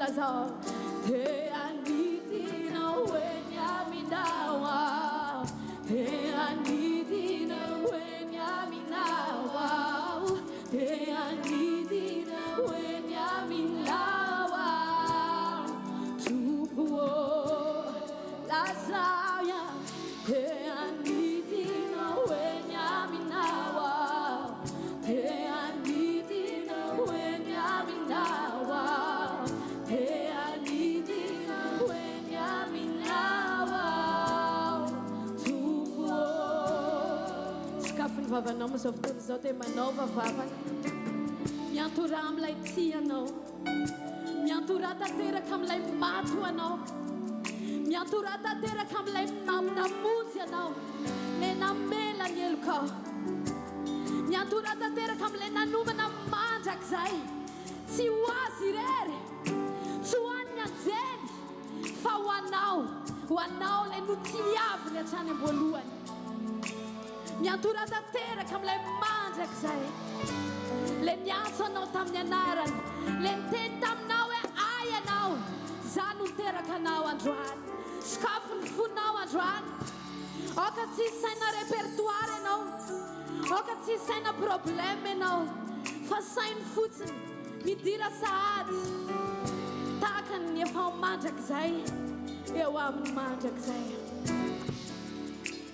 Lazar. Te aniti na wenya minawa. Te aniti na wenya minawa. Te aniti na wenya minawa. Tupuo Lazaya. Te aniti na wenya minawa. Te aniti na wenya minawa. Te aniti na wenya minawa. Tupuo Skafin vava nomas of the zote manova vava. Mianturam lai tiano. Mianturata tera kam lai matuano. Mianturata tera kam lai namutiano. Le namela nielko. Mianturata tera kam le nanuma na manjak zai. Si wazirere. Tuanya zed. Fa wanao. Wanao le nutiav le chane boluan. Mianturata tera kam lai manjak zai. Le nyaso no tam nyanaran. Le tentam nau e aya nau. Zanu tera kanau andran. Skafun funau andran. Okat si sai na repertoire nau. Okat si sai na probleme nau. Fa sai voeten. Mi dira saad. Takan je van manjak zai. Eu amo manjak zai.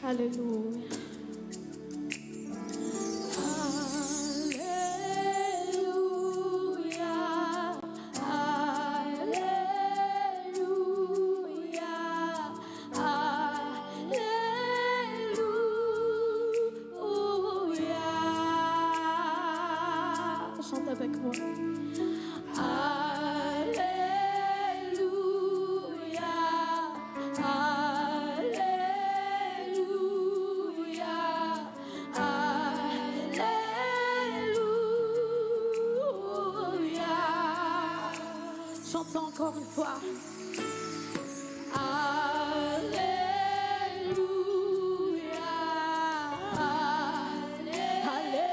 Halleluja. Chante avec moi. Alléluia, Alléluia, Alléluia. Chantons encore une fois. Alléluia, Alléluia,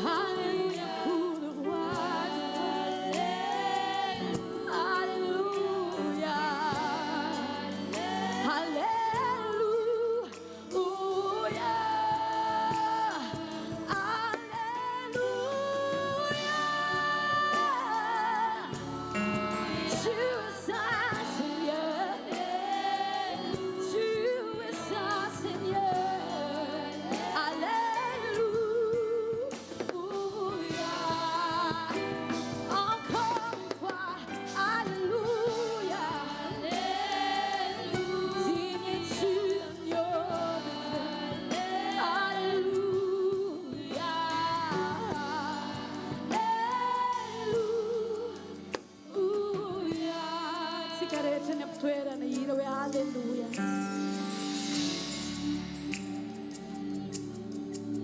Alléluia pour le roi. Alléluia, Alléluia.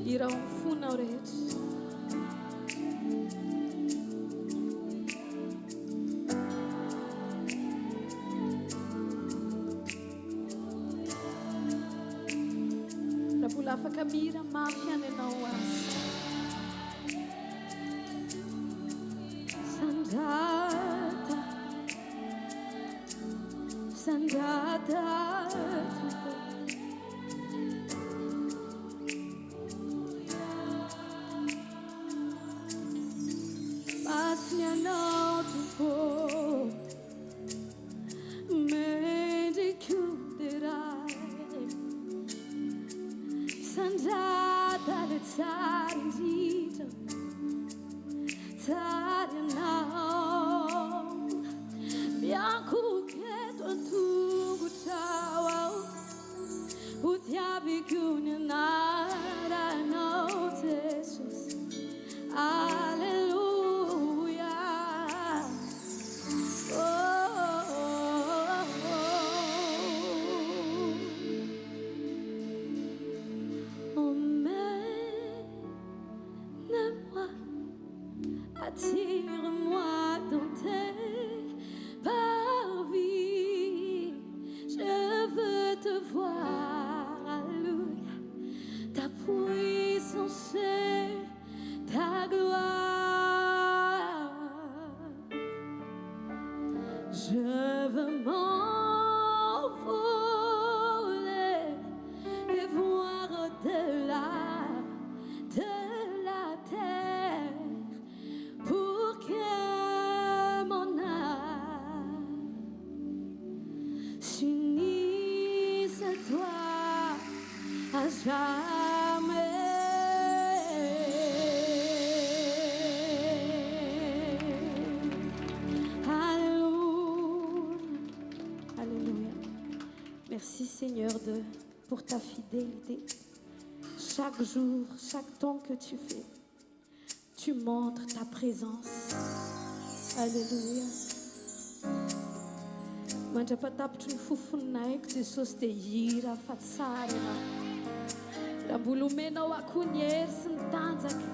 Irão funaret. Rapula fa kamira mafia ne nawas. Sandata. Sandata. Pasnya no tupo. Medikuderai. Sandata le tarindito. Tarinao. Bianco che tu gutawa. Utiabi kunyanara no Jesus. Alleluia. Oh, oh, oh. veux m'envoler et voir au-delà de la terre pour que mon âme s'unisse à toi à jamais. Merci Seigneur pour ta fidélité. Chaque jour, chaque temps que tu fais, tu montres ta présence. Alléluia. Mandra-patapitry ny fofonayko Jesosy dia hira fa tsara ianao. Raha mbola omenao akoho ny hery sy ny tanjaka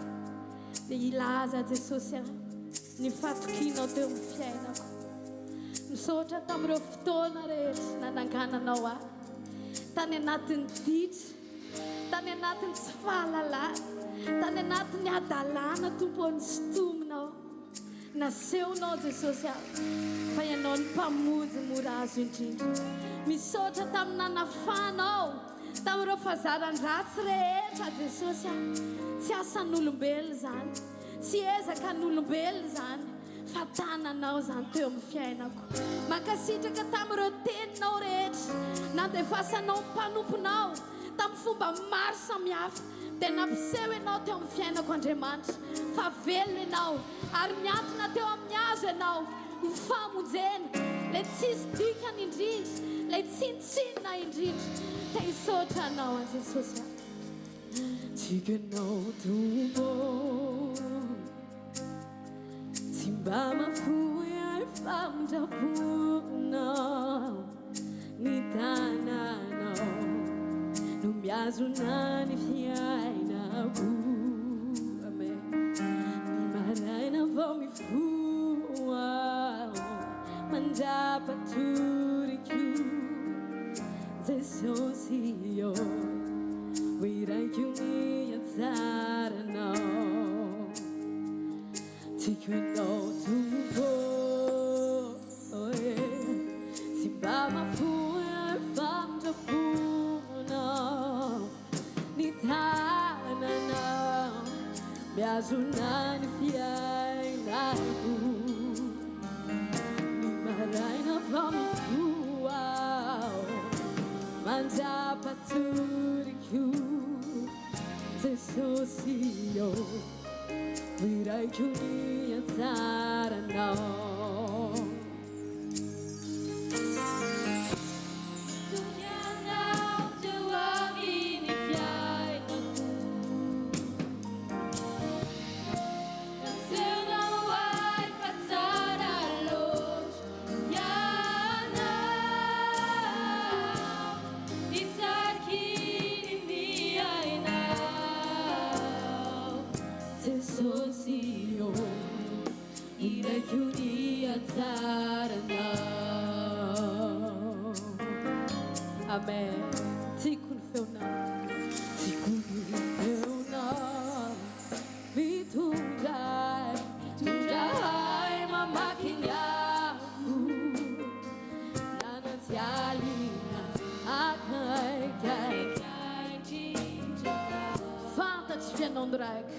dia ilaza Jesosy ny fatokianao teo amin'ny fiainako. Misaotra tamin'ireo fotoana rehetra nanangananao ahy tany anatin'ny ditra, tany anatin'ny tsy fahalalana, tany anatin'ny adalàna tompony sy tominao. Nasehonao Jesosy ahy fa ianao ny mpamonjy mora azo indrindra. Misaotra tamin'ny nanafanao tamin'ireo fahazaran-dratsy rehetra Jesosy ahy. Tsy asan'olombelona izany, tsy ezakan'olombelona izany, fa tananao zany teo amin'ny fiainako. Mankasitraka tamin'ireo teninao rehetra nandefasanao mpanomponao tamin'ny fomba maro samihafa dia nampiseho ianao teo amin'ny fiainako Andriamanitra fa velona ianao ary miantona teo amin'ny azo ianao ho famonjena lay tsisy dikany indrindra, lay tsinitsinina indrindra. Te hisaotra anao an Jesosy. Tsika ianao tomboko mba mafoy ay famindraponao ny tananao no miazona ny fiainako. Amen. Ny maraina vao mifoa mandrapatoriko Jesosy io hoiraiko ny antsaranao. Tiako ianao tomboko tsy mba mafoy ary famindraponao ny tananao miazona ny fiainako. Ny maraina vao mifoa mandrapatoriko Jesosy io hoiraiko ny antsaranao. Sonhanao teo amin'ny fiainako, nasehonao ay fa tsara loatra ianao, isaky ny miainao Jesosy io hoiraiko ny antsaranao. Amen. Tiako ny feonao, tiako ny feonao mitondray, tondray mamaky ny afo nanantsy alina akaikaiky fantatry fianao ndraiky,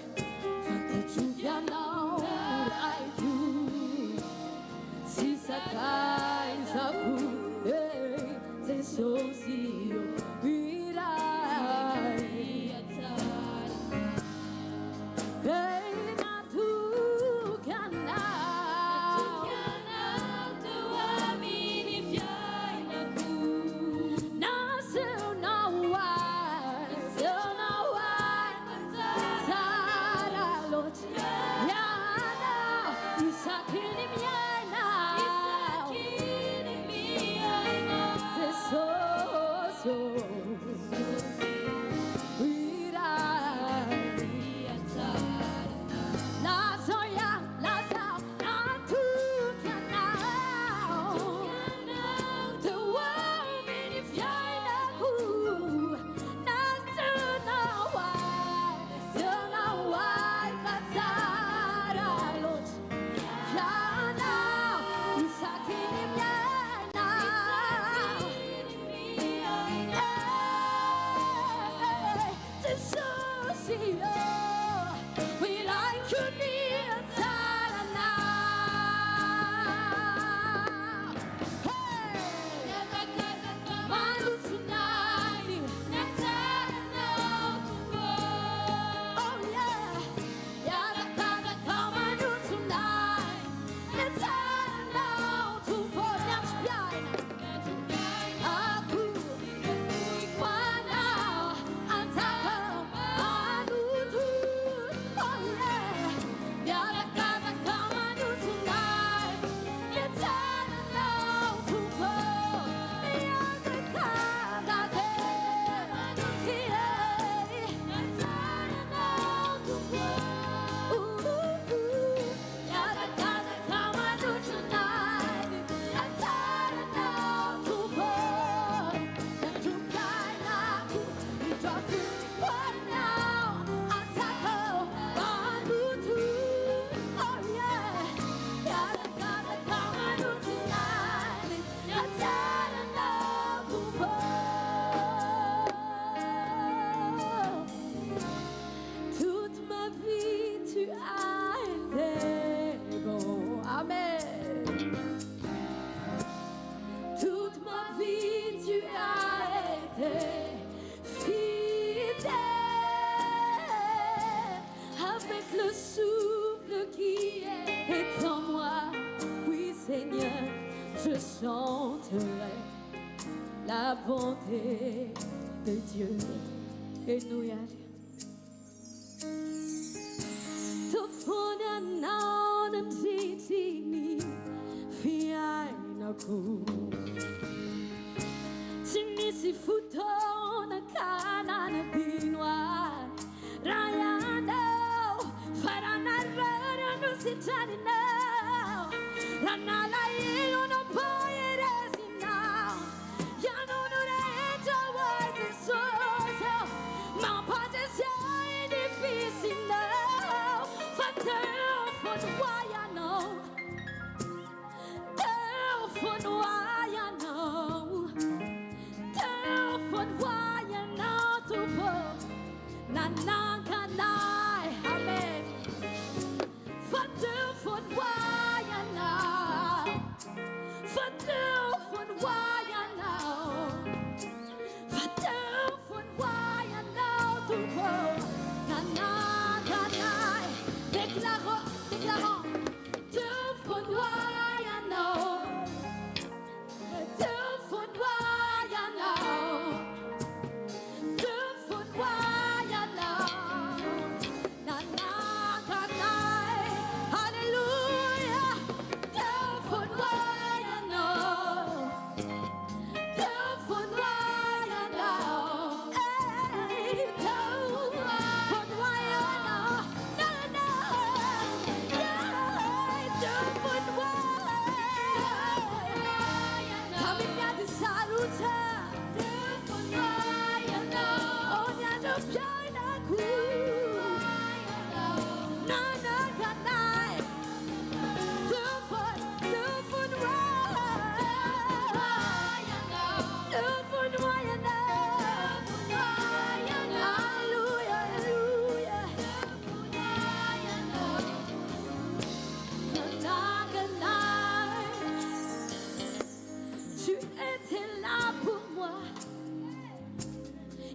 fantatry fianao ndraiky sisakaizako Jesosy io iray natukanao teo amin'ny fiainako. Nasehonao ay tsara loatra ianao, isaky ny miainao t'es fidèle avec le souffle qui est en moi. Oui, Seigneur, je chanterai la bonté de Dieu. Alléluia. Sinisifuto na kana na binwa Rayando farana rara no sitani now Ranala ilo no poiresi now Yano no reja wazi soso Ma pate sia difficile now Fatel for why I know for why I know why I know to walk na kanai amen for why I know for why I know for why I know to walk na kanai déclarons for why I know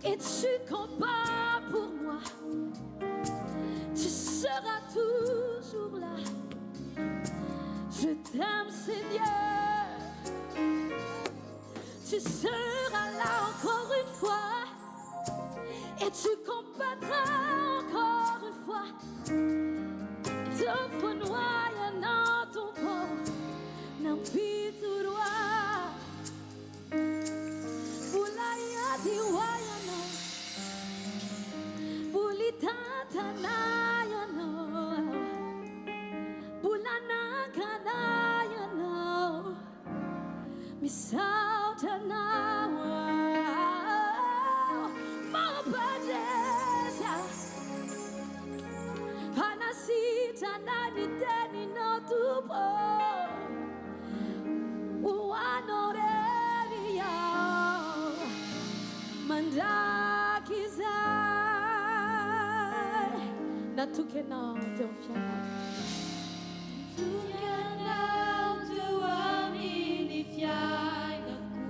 et tu combats pour moi. Tu seras toujours là. Je t'aime, Seigneur. Tu seras là encore une fois et tu combattras encore une fois. Te fonoia na ton corps, non pitu roi. Bulaya diwaya no, bulitata na ya no, bulana kana ya no, misauta na wa, mabadeja, panasita na ni deni no tupo. Na tu que não teu fiel. Tu que não teu amini fiai da cu.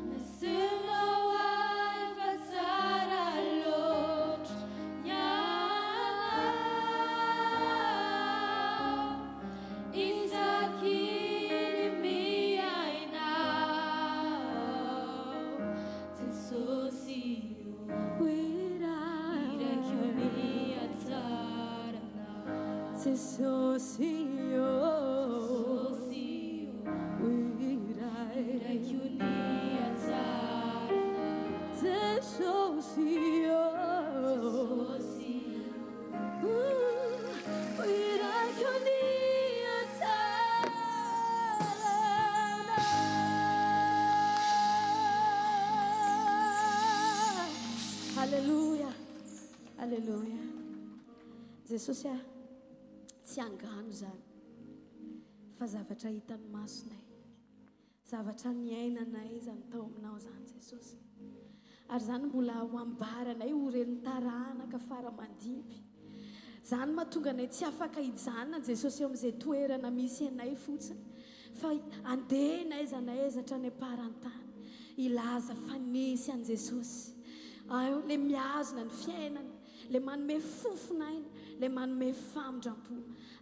Mas eu não vai passar a longe. Isso aqui me ainda. Se socio. Se socio, uirai que unia tsara. Se socio, uirai que unia tsara. Aleluia, aleluia. Jesus é. Tsy angano zany fa zavatra hitan'ny masonay, zavatra niainanay zany tao aminao zany Jesosy. Ary zany mbola ho ambaranay ho ren'ny taranaka fara-mandimby. izany mahatonga anay tsy afaka hijanona Jesosy eo amin'izay toerana misy anay fotsiny fa andeha n'aiza n'aizatra any am-parantany ilaza fa nisy an Jesosy le miazona ny fiainana le manome fofonaina le manome famindrampo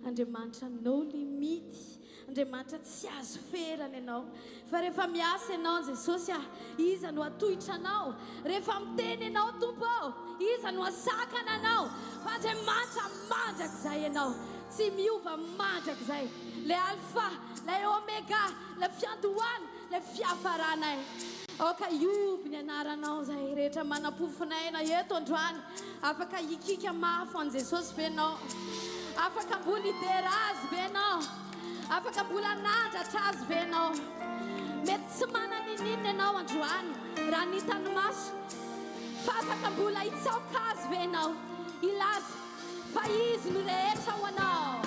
Andriamanitra no limity Andriamanitra tsy azo ferana ianao fa rehefa miasa ianao Jesosy iza no atohitra anao rehefa miteny ianao tompo iza no asakana anao fa Andriamanitra mandrakizay ianao tsy miova mandrakizay le alfa le omega le fiandohana le fiafarana Oka ioby ny anaranao zay rehetra manam-pofinaina eto androany afaka hikika mafy an Jesosy ve ianao afaka mbola hidera azy ve ianao afaka mbola hanandratra azy ve ianao mety tsy mananin'inona ianao androany raha nitany maso fa afaka mbola hitsaoka azy ve ianao ilaza fa izy no rehetra ho anao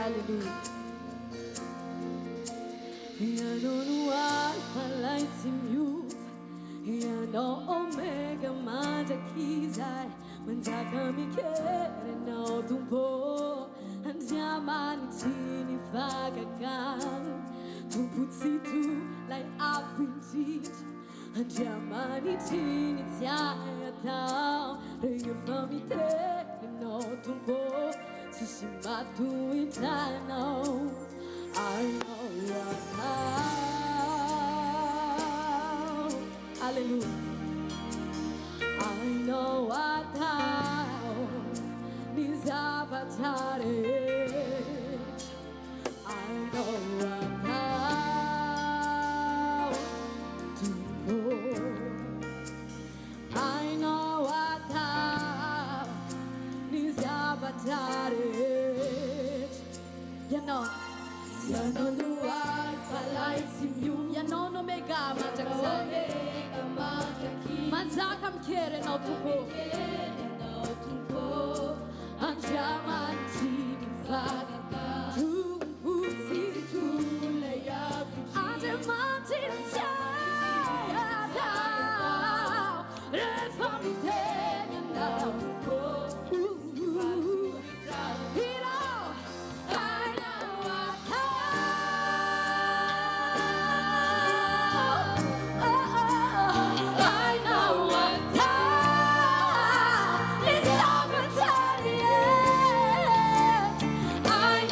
Hallelujah. Ianao no alfa lights in you Ianao omega mandrakizay manjaka mikerenao tompo andriamanitsy ny fagagany tompo tsy tolay avo indrindra andriamanitsy ny tiay atao rehefa miterenao tompo Sisi matu itano I know you're now Hallelujah I know what now Nizavatare I know what now to go I know what now Nizavatare Yano no alpha lights in you Yano no mega mandrakizay manjaka mikere nao tompo andriamanitsy ny fagagany tompo tsy tolay avo andriamanitsy ny tiay atao rehefa miteny anao tompo I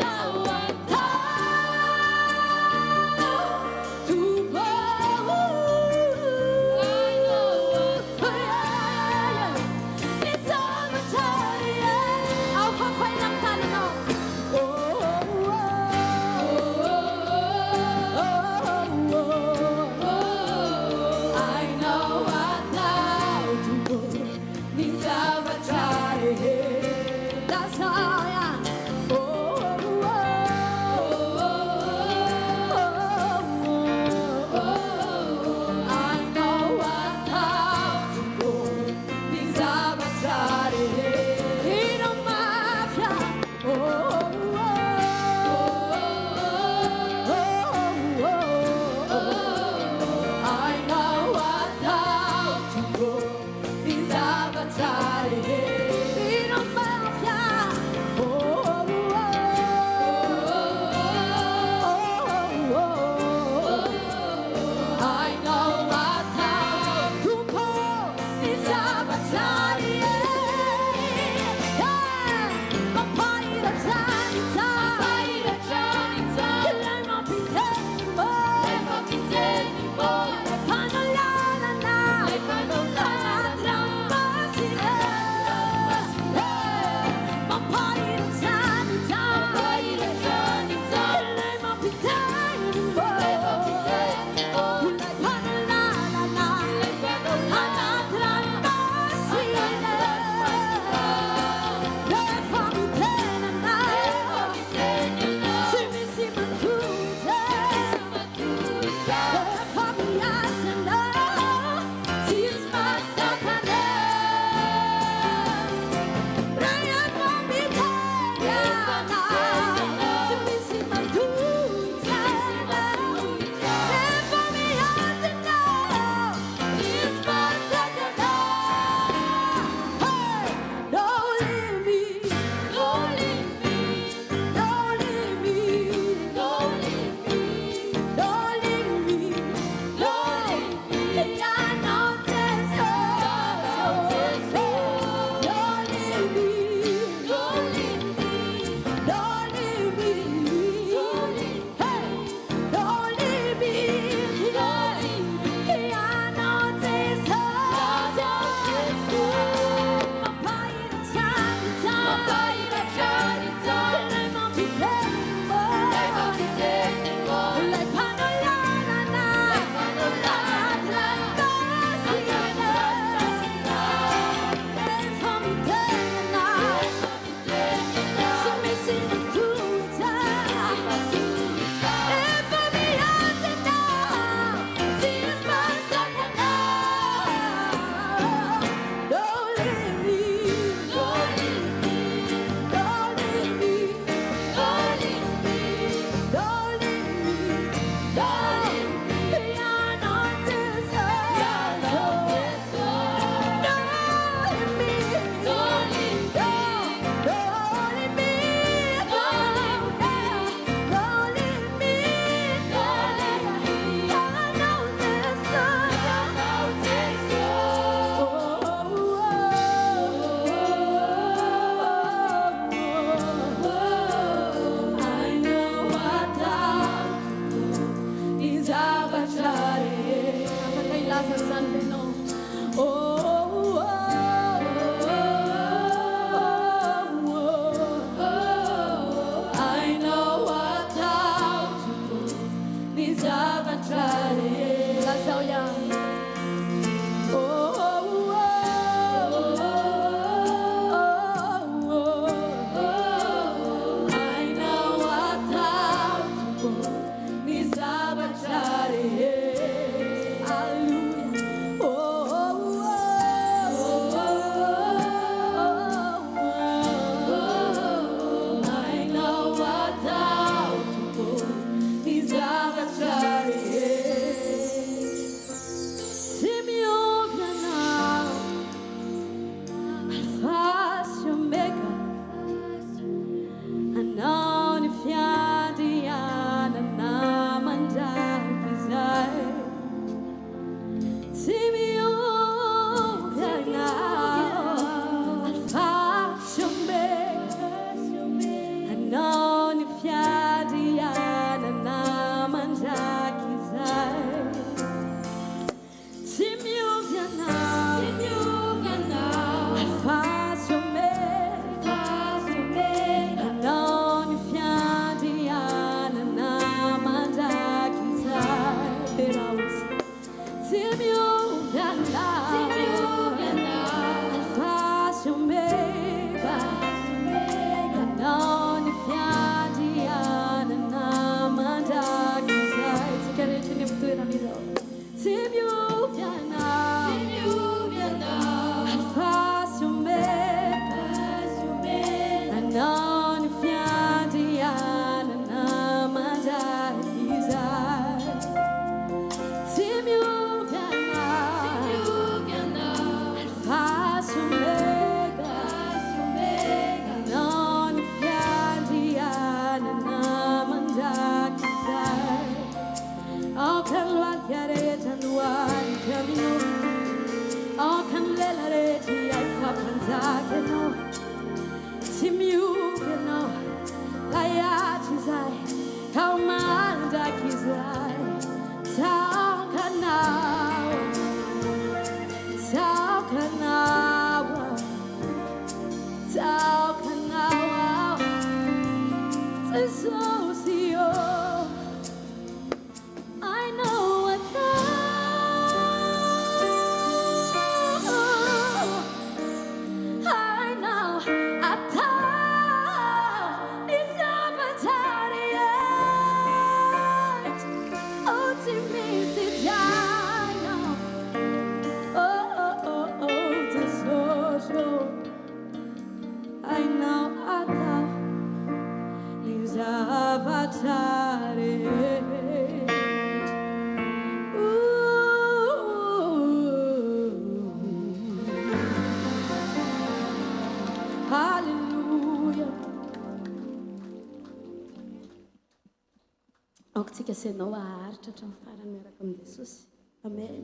Tsika sanao aharitra hatramin'ny farany miaraka amin'i Jesosy. Amen.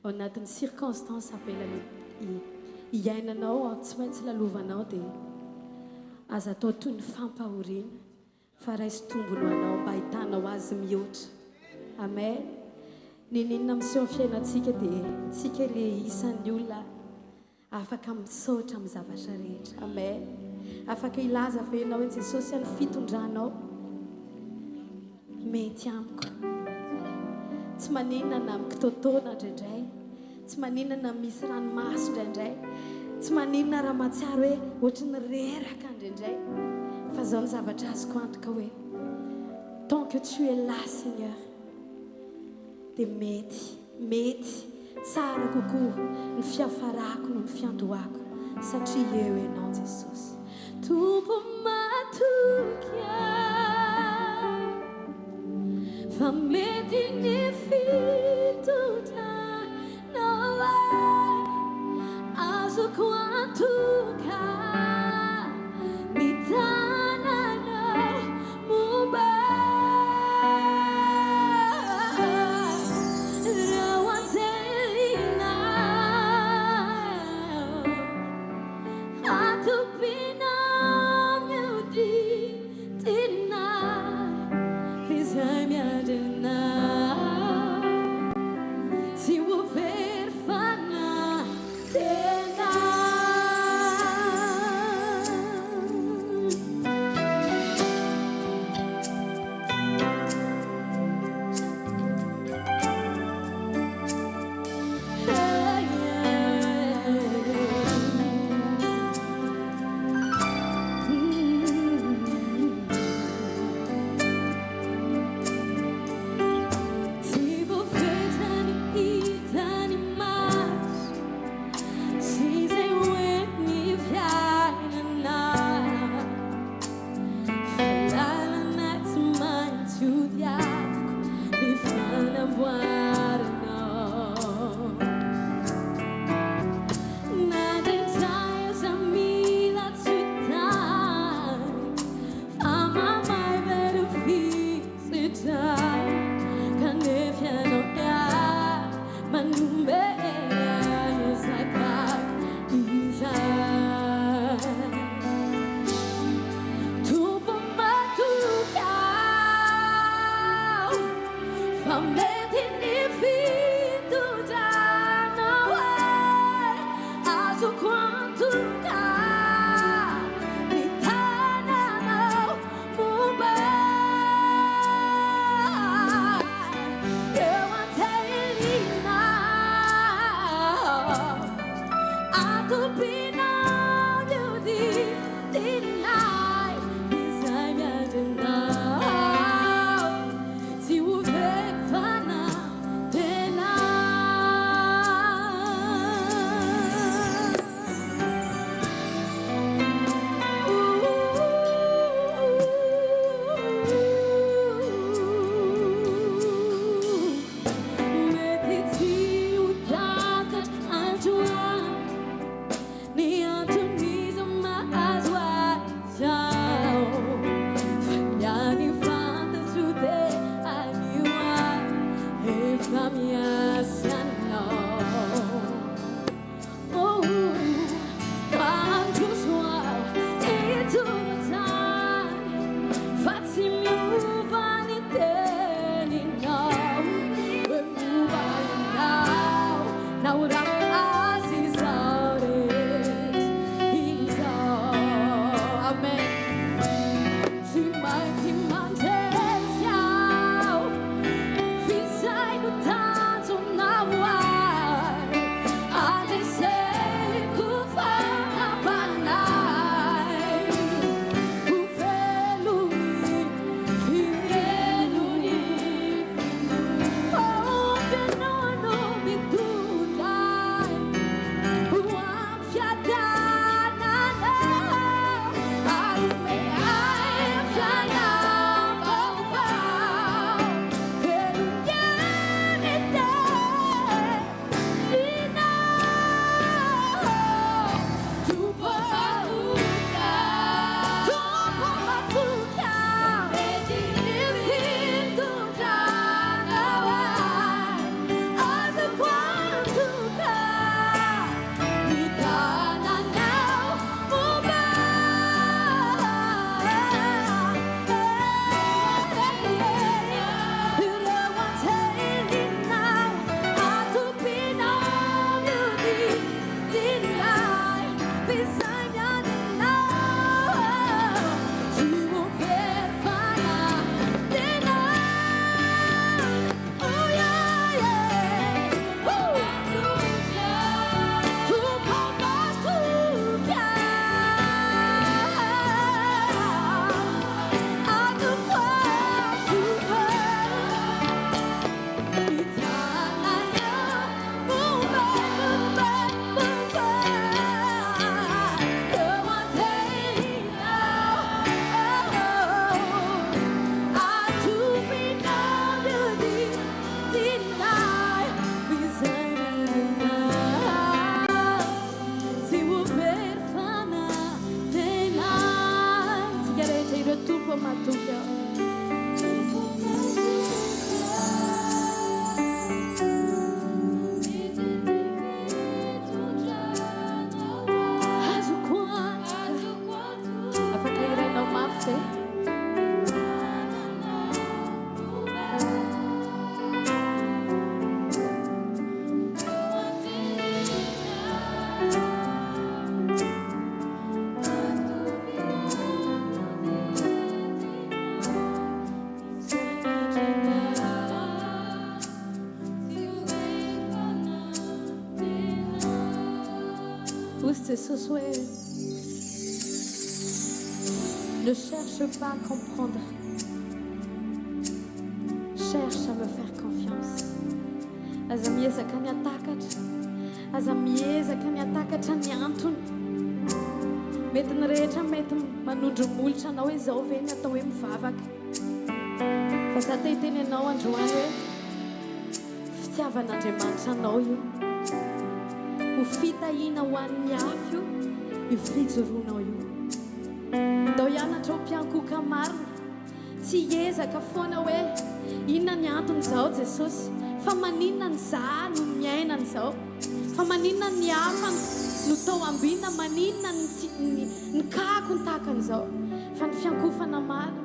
Ao anatin'ny circonstance avelany iainanao tsy maintsy lalovanao dia aza atao toy ny fampahoriana fa raisy tombony ho anao mba hitanao azy mihoatra. Amen. Ninina miseho ny fiainantsika dia tsika ilay isan'ny olona afaka misaotra amin'ny zavatra rehetra. Amen. Afaka ilaza venao hoe Jesosy any fitondranao mety amiko. Tsy maninana amin'ny kitotoana indraindray, tsy maninana misy ranomaso indraindray, tsy maninana raha matsiaro hoe ohatra ny reraka indraindray, fa zao ny zavatra azoko antoka hoe tant que tu es là Seigneur dia mety tsara kokoa ny fiafarako no ny fiandohako satria eo ianao Jesosy. Tompo matokia fa mety ny fitondranao azoko antoka ny tananao momba rao anjelinao atopinao mioditina izay miadina tsy ho Ce souhait. Ne cherche pas à comprendre. Cherche à me faire confiance. Aza miezaka miatakatra. Aza miezaka miatakatra ny antony. Mety ny rehetra mety manondromolotra anao hoe zao ve ny atao hoe mivavaka. Fa za te hiteny anao androany hoe fitiavan'Andriamanitra anao io. Ho fitahiana ho an'ny afo io fijoroanao io. Ndao hianatra ho mpiankoka marina. Tsy hiezaka foana hoe inona ny anton'izao Jesosy. Fa maninona ny za no miainana izao. Fa maninona ny hafa no tao ambina. Maninona ny kako ny tahakan'izao. Fa ny fiankofana marina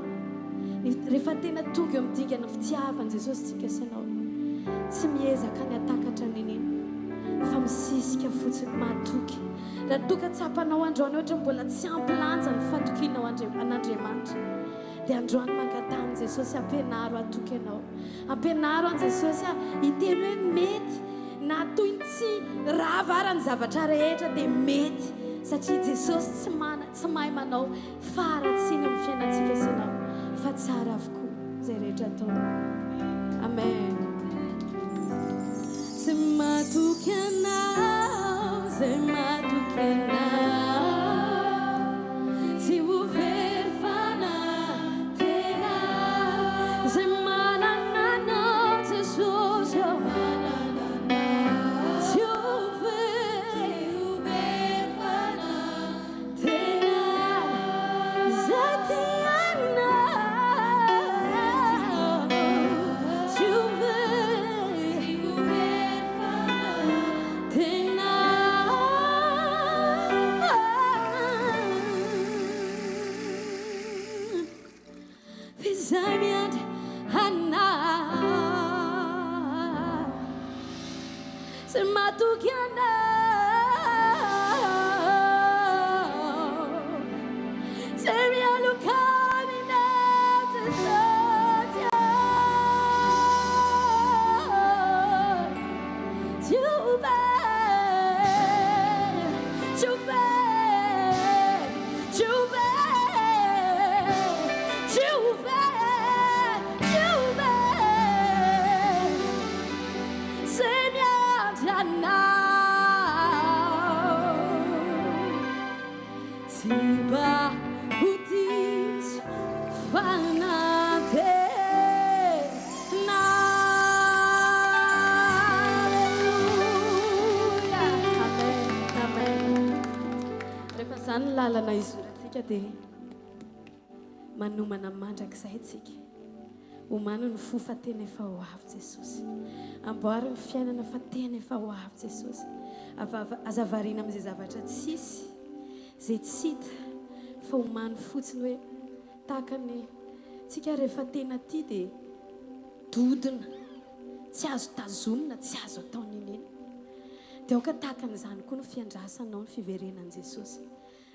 rehefa tena tonga eo amin'ny dingana fitiavany Jesosy tsika sy anao tsy miezaka ny atakatra ninino fa misisika fotsiny mahatoky raha toka tsapanao androany ohatra mbola tsy ampilanja ny fatokianao an'Andriamanitra dia androany mangatany Jesosy ampianaro atoky anao ampianaro an Jesosy hiteny hoe mety na toy ny tsy rava ara ny zavatra rehetra dia mety satria Jesosy tsy mahay manao faratsiny amin'ny fiainantsika sy anao fa tsara avokoa zay rehetra atao amen zay matoky anao zay matoky anao tsy ho very fanantena zay manana anao Jesosy tsy ho very fanantena zay tiana tsy ho very fanantena zay miandry anao zay matoky anao zay mialoka aminao Jesosy tsy ho very tsy ho very tsy ho very tsy ho very tsy ho very zay miandry anao tsy mba ho diso fanantena Alleluia amen amen rehefa zany lalana izorantsika dia manomana mandrakizay tsika homano ny fo fa tena efa ho avy Jesosy amboary ny fiainana fa tena efa ho avy Jesosy azavariana amin'izay zavatra tsisy zay tsy hita fa homano fotsiny hoe tahaka ny tsika rehefa tena tia dia dodina tsy azo tazomina tsy azo atao ninino dia oka tahaka n'izany koa ny fiandrasanao ny fiverenan Jesosy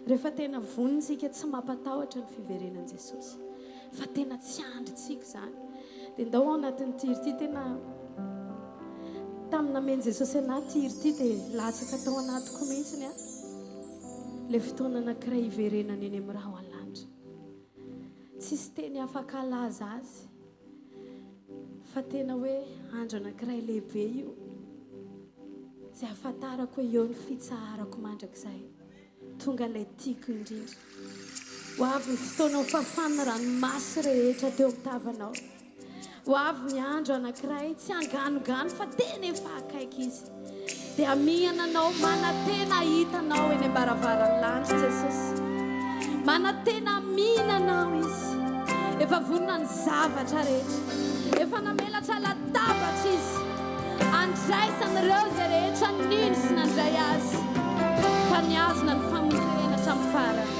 rehefa tena vonintsika tsy mampatahotra ny fiverenan Jesosy fa tena tsy andritsika zany dia ndao ao anatin'ny tiry tena tamin'ny namen'i Jesosy anaty tiry dia latsaka tao anatiko mihitsiny ilay fotoana anankiray hiverenana eny amin'ny raha ao an-lanitra tsisy teny afaka alaza azy fa tena hoe andro anankiray lehibe io zay ahafantarako hoe eo ny fitsaharako mandrakizay tonga ilay tiako indrindra ho avy ny fotoana ho fafana ranomasy rehetra teo amin'ny tavanao ho avy ny andro anankiray tsy anganogano fa tena efa akaiky izy dia amihana anao manantena hitanao eny ambaravarany lanitra Jesosy manantena mihinanao izy efa vonona ny zavatra rehetra efa namelatra latabatra izy andraisan'ireo zay rehetra nino sy nandray azy fa niazona ny famonjena hatramin'ny farany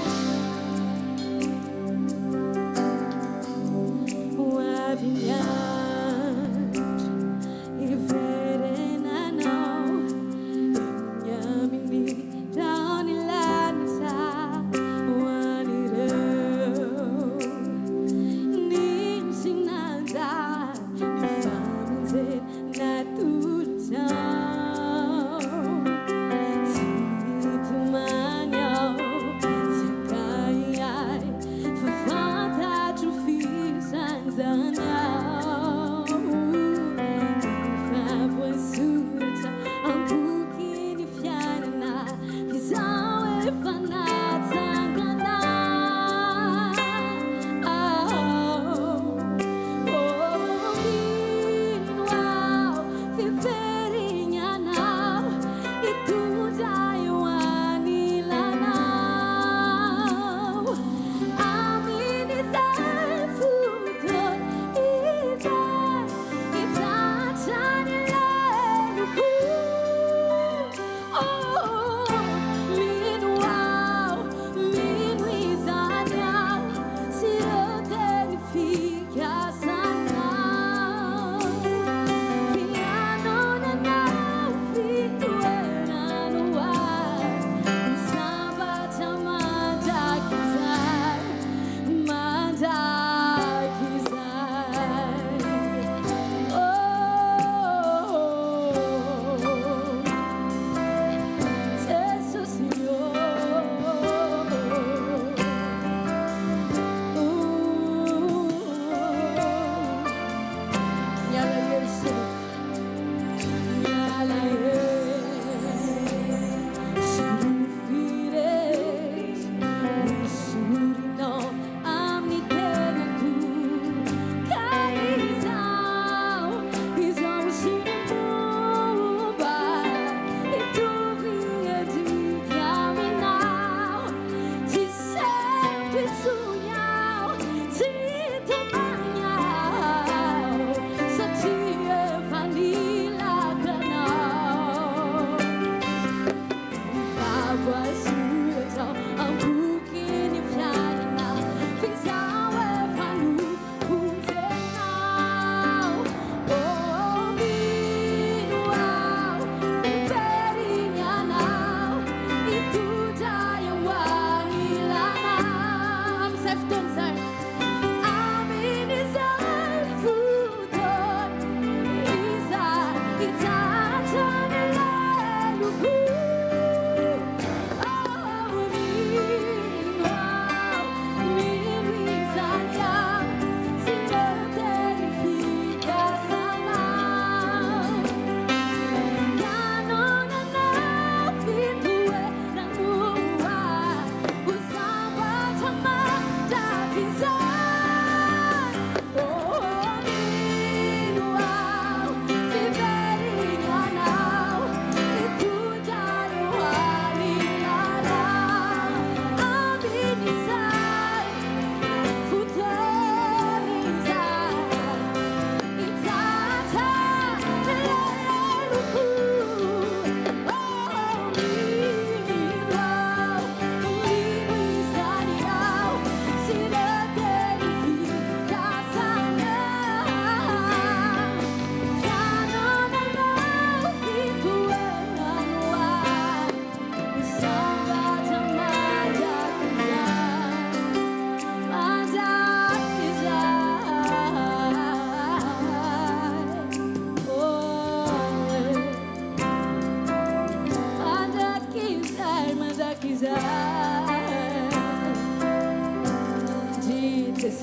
ho avy ny andro hiverenanao eny amin'ny taony lanitra ho an'ireo nino sy nandray ny famonjena tolotao tsy tomany ao tsy akaiai fa fantatro fisanjanao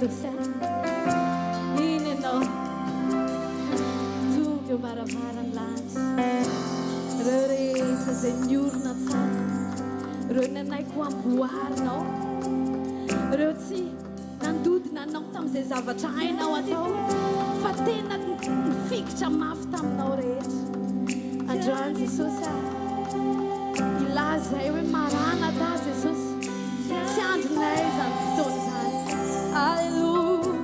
Jesus iny ianao tonga eo maravarany lanitra reo rehetra zay niorona tsara reo nanaiko amboarinao reo tsy nandodina anao tamin'izay zavatra hainao atao fa tena nifikitra mafy taminao rehetra androany Jesosy ilaza hoe maranata Jesosy tsy andronay zany fotoana zany alleluia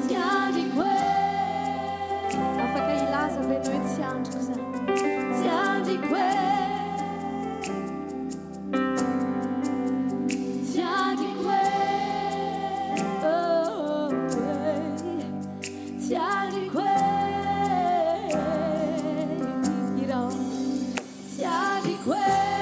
tsy andriko hoe afaka ilaza venao hoe tsy andriko zany tsy andriko hoe tsy andriko hoe tsy andriko hoe irao tsy andriko hoe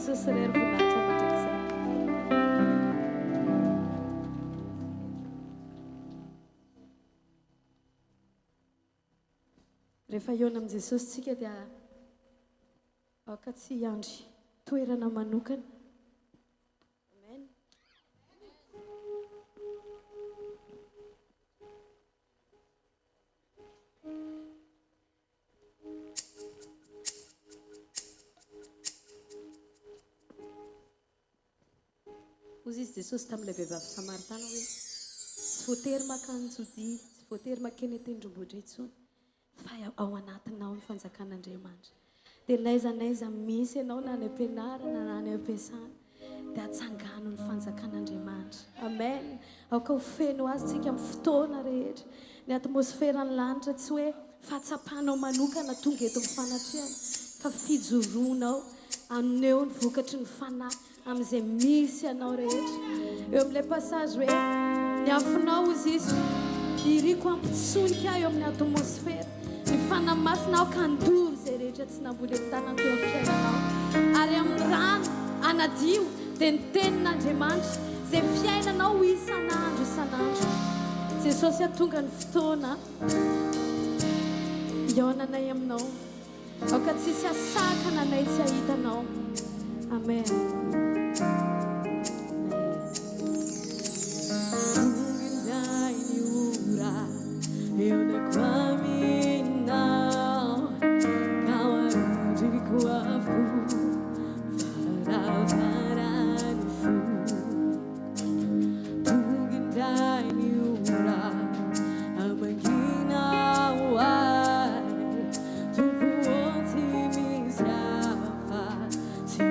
Jesus rehefa voninahitra ndraiky zany rehefa iona amin'i Jesosy tsika dia aoka tsy andry toerana manokana amen ozy izy Jesosy tamin'ilay vehivavy Samaritana hoe tsy voatery makanjo dia tsy voatery makeny tendrombohitra intsony fa ao anatinao ny fanjakan'Andriamanitra dia n'aiza misy ianao na any am-pianarana na any am-piasana dia atsangano ny fanjakan'Andriamanitra amen aoka ho feno azy tsika amin'ny fotoana rehetra ny atmosferany lanitra tsy hoe fatsapanao manokana tonga eto amin'ny fanatriana fa fijoroanao aneo ny vokatry ny fanahy amin'izay misy ianao rehetra eo amin'ilay passage hoe ny afinao izy izy iriko ampitsonika eo amin'ny atmosfera ny fanamasinao ka ndory izay rehetra tsy namboly amin'ny teo amin'ny fiainanao ary amin'ny rano anadio dia ny tenin'Andriamanitra izay fiainanao isan'andro Jesosy atonga ny fotoana ionanay aminao aoka tsisy asakana nay tsy ahitanao amen eu na caminhar caminho com a para fu tu guindai miura a máquina tu ponte me escapa se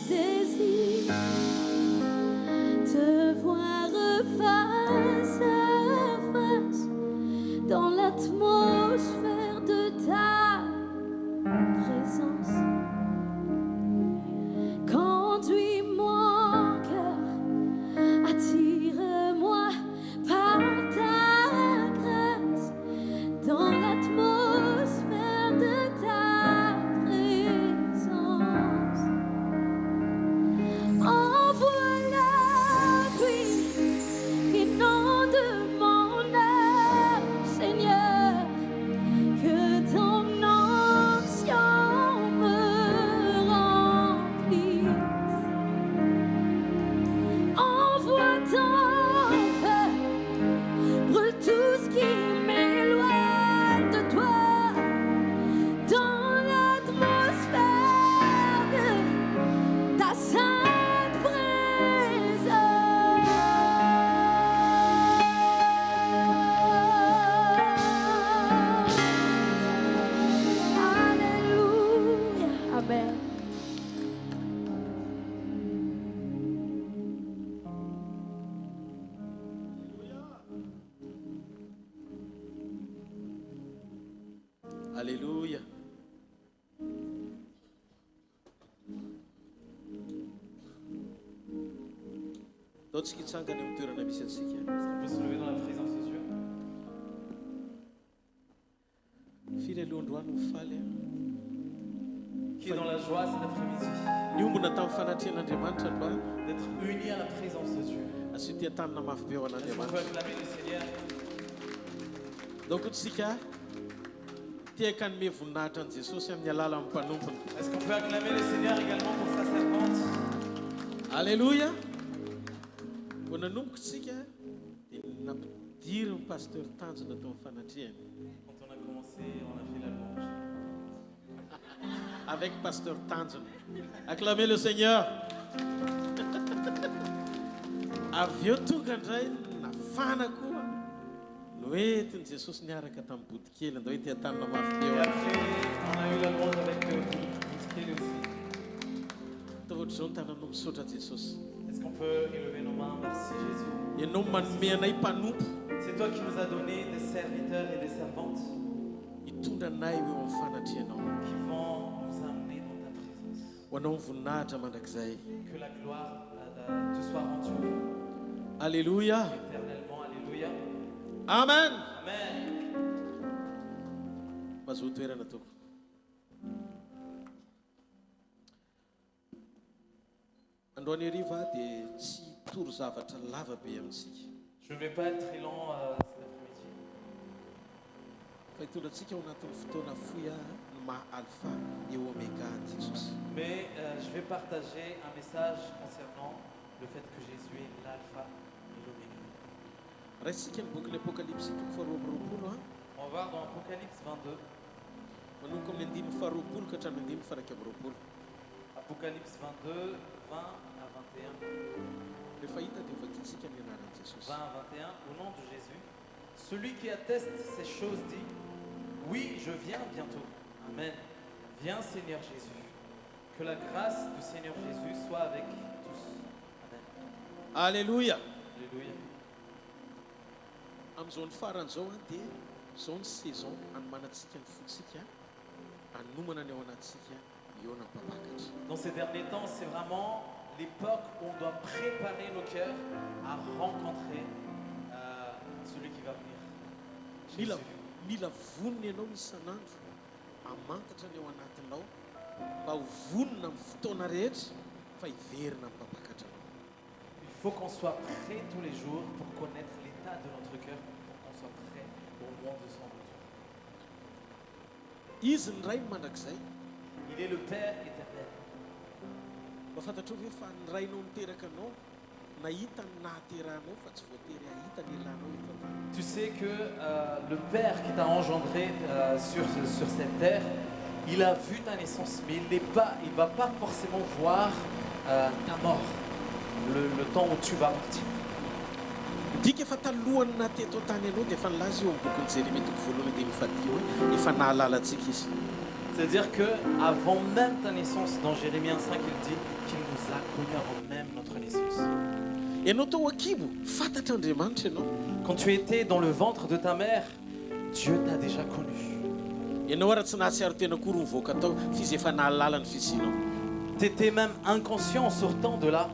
désir te voir face à face dans l'atmosphère de ta présence. Conduis-moi, cœur, attire-moi par ta grâce dans l'atmosphère de ta présence. Envoie la pluie, inonde mon âme, Seigneur, que ton onction me remplisse. Envoie ton feu, brûle tout ce qui m'éloigne de toi, dans l'atmosphère de ta sainte présence. Alléluia. Amen. Alléluia. Taontsika hitsangana amin'ny toerana misy antsika. On peut se lever dans la présence de Dieu. Firy aloha androany ho faly. Qui est dans la joie cet après-midi Ny ombona tamin'ny fanatrehan'Andriamanitra androany. d'être unis à la présence de Dieu. Asio tia tanana mafy be ao Est-ce qu'on peut an'Andriamanitra. acclamer le Seigneur? Donc tsika tia kanome voninahitra an' Jesosy amin'ny alalan'ny mpanompona. Est-ce qu'on peut acclamer le Seigneur également pour sa servante? Alléluia. Vao nanomboka tsika dia nampidiry ny pasteur Tanjona tao amin'ny fanatrehany Quand on a commencé, on a fait la louange. avec pasteur Tanjona. Acclamez le Seigneur. Avy eo tonga indray nafana koa noentin'i Jesosy niaraka tamin'ny bodikely andao hoe tia tanana mafy be Et eo. après, on a eu la louange avec Boutkel aussi. Ataovatra izao ny tananao misaotra Jesosy. Est-ce qu'on peut élever nos mains? Merci Jésus. Ianao manome anay mpanompo C'est toi qui nous as donné des serviteurs et des servantes hitondra anay eo amin'ny fanatrehanao. qui vont nous amener dans ta présence. Ho anao ny voninahitra mandrakizay. Que la gloire te soit rendue Alléluia. éternellement. Alléluia. Amen. Amen. Mazoa toerana toko. Androany hariva dia tsy toro zavatra lava be amintsika. Je ne vais pas être très long cet après-midi. Fa hitondrantsika ao anatin'ny fotoana fohy ny maha alpha eo oméga an Jesosy. Mais je vais partager un message concernant le fait que Jésus est l'alpha et l'oméga. Raisitsika ny boky ny apokalypsy toko faharoa amby roapolo a. On va voir dans Apocalypse 22. Manomboka amin'ny andininy faharoapolo ka hatramin'ny andininy faraka amby roapolo. Apocalypse 22, 20 à 21. Rehefa hita dia vakitsika ny anaran'i Jesosy. 20 à 21, au nom de Jésus. Celui qui atteste ces choses dit, oui, je viens bientôt. Amen. Viens Seigneur Jésus. Que la grâce du Seigneur Jésus soit avec tous. Amen. Alléluia. Alléluia. Amin'izao ny faran'izao a dia izao ny saison anomanantsika ny fotsika anomana ny ao anatsika eo nampapakatra. Dans ces derniers temps, c'est vraiment l'époque où on doit préparer nos cœurs à rencontrer celui qui va venir. Mila Jésus. mila vonona ianao isan'andro hamantatra ny ao anatinao mba ho vonona amin'ny fotoana rehetra fa hiverina amin'ny mpapakatra anao. Il faut qu'on soit prêt tous les jours pour connaître l'état de notre cœur, pour qu'on soit prêt au moment de son retour. Izy ny ray mandrakizay Il est le Père éternel. mba fantatrao hoe fa ny rainao niteraka anao nahita ny nahaterahanao fa tsy voatery ahita ny ilanao eto an-tany. Tu sais que le Père qui t'a engendré sur cette terre, il a vu ta naissance, mais il ne va pas forcément voir ta mort, le temps où tu vas partir. Dika efa talohany nateto an-tany ianao dia efa nilaza eo amin'ny bokin'ny Jeremia toko voalohany dia mifadio hoe efa nahalala antsika izy. C'est-à-dire que avant même ta naissance, dans Jérémie 1,5, il dit qu'il nous a connus avant même notre naissance. Ianao tao akibo fantatra Andriamanitra ianao. Quand tu étais dans le ventre de ta mère, Dieu t'a déjà connu. Ianao ara tsy nahatsiaro tena kory mivoaka tao fizefana lalany fisianao. Tu étais même inconscient en sortant de là,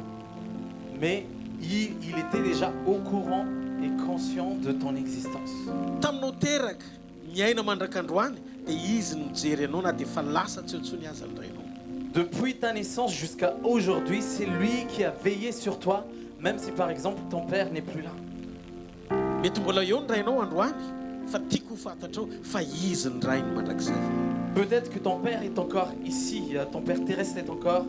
mais il était déjà au courant et conscient de ton existence. Taminao teraka miaina mandrakandroany dia izy no mijery anao na dia fa lasa tsy ontsony aza ny rainao. Depuis ta naissance jusqu'à aujourd'hui, c'est lui qui a veillé sur toi, même si par exemple ton père n'est plus là. Mety mbola eo ny rainao androany fa tiako ho fantatrao fa izy ny rainy mandrakizay. Peut-être que ton père est encore ici, ton père terrestre est encore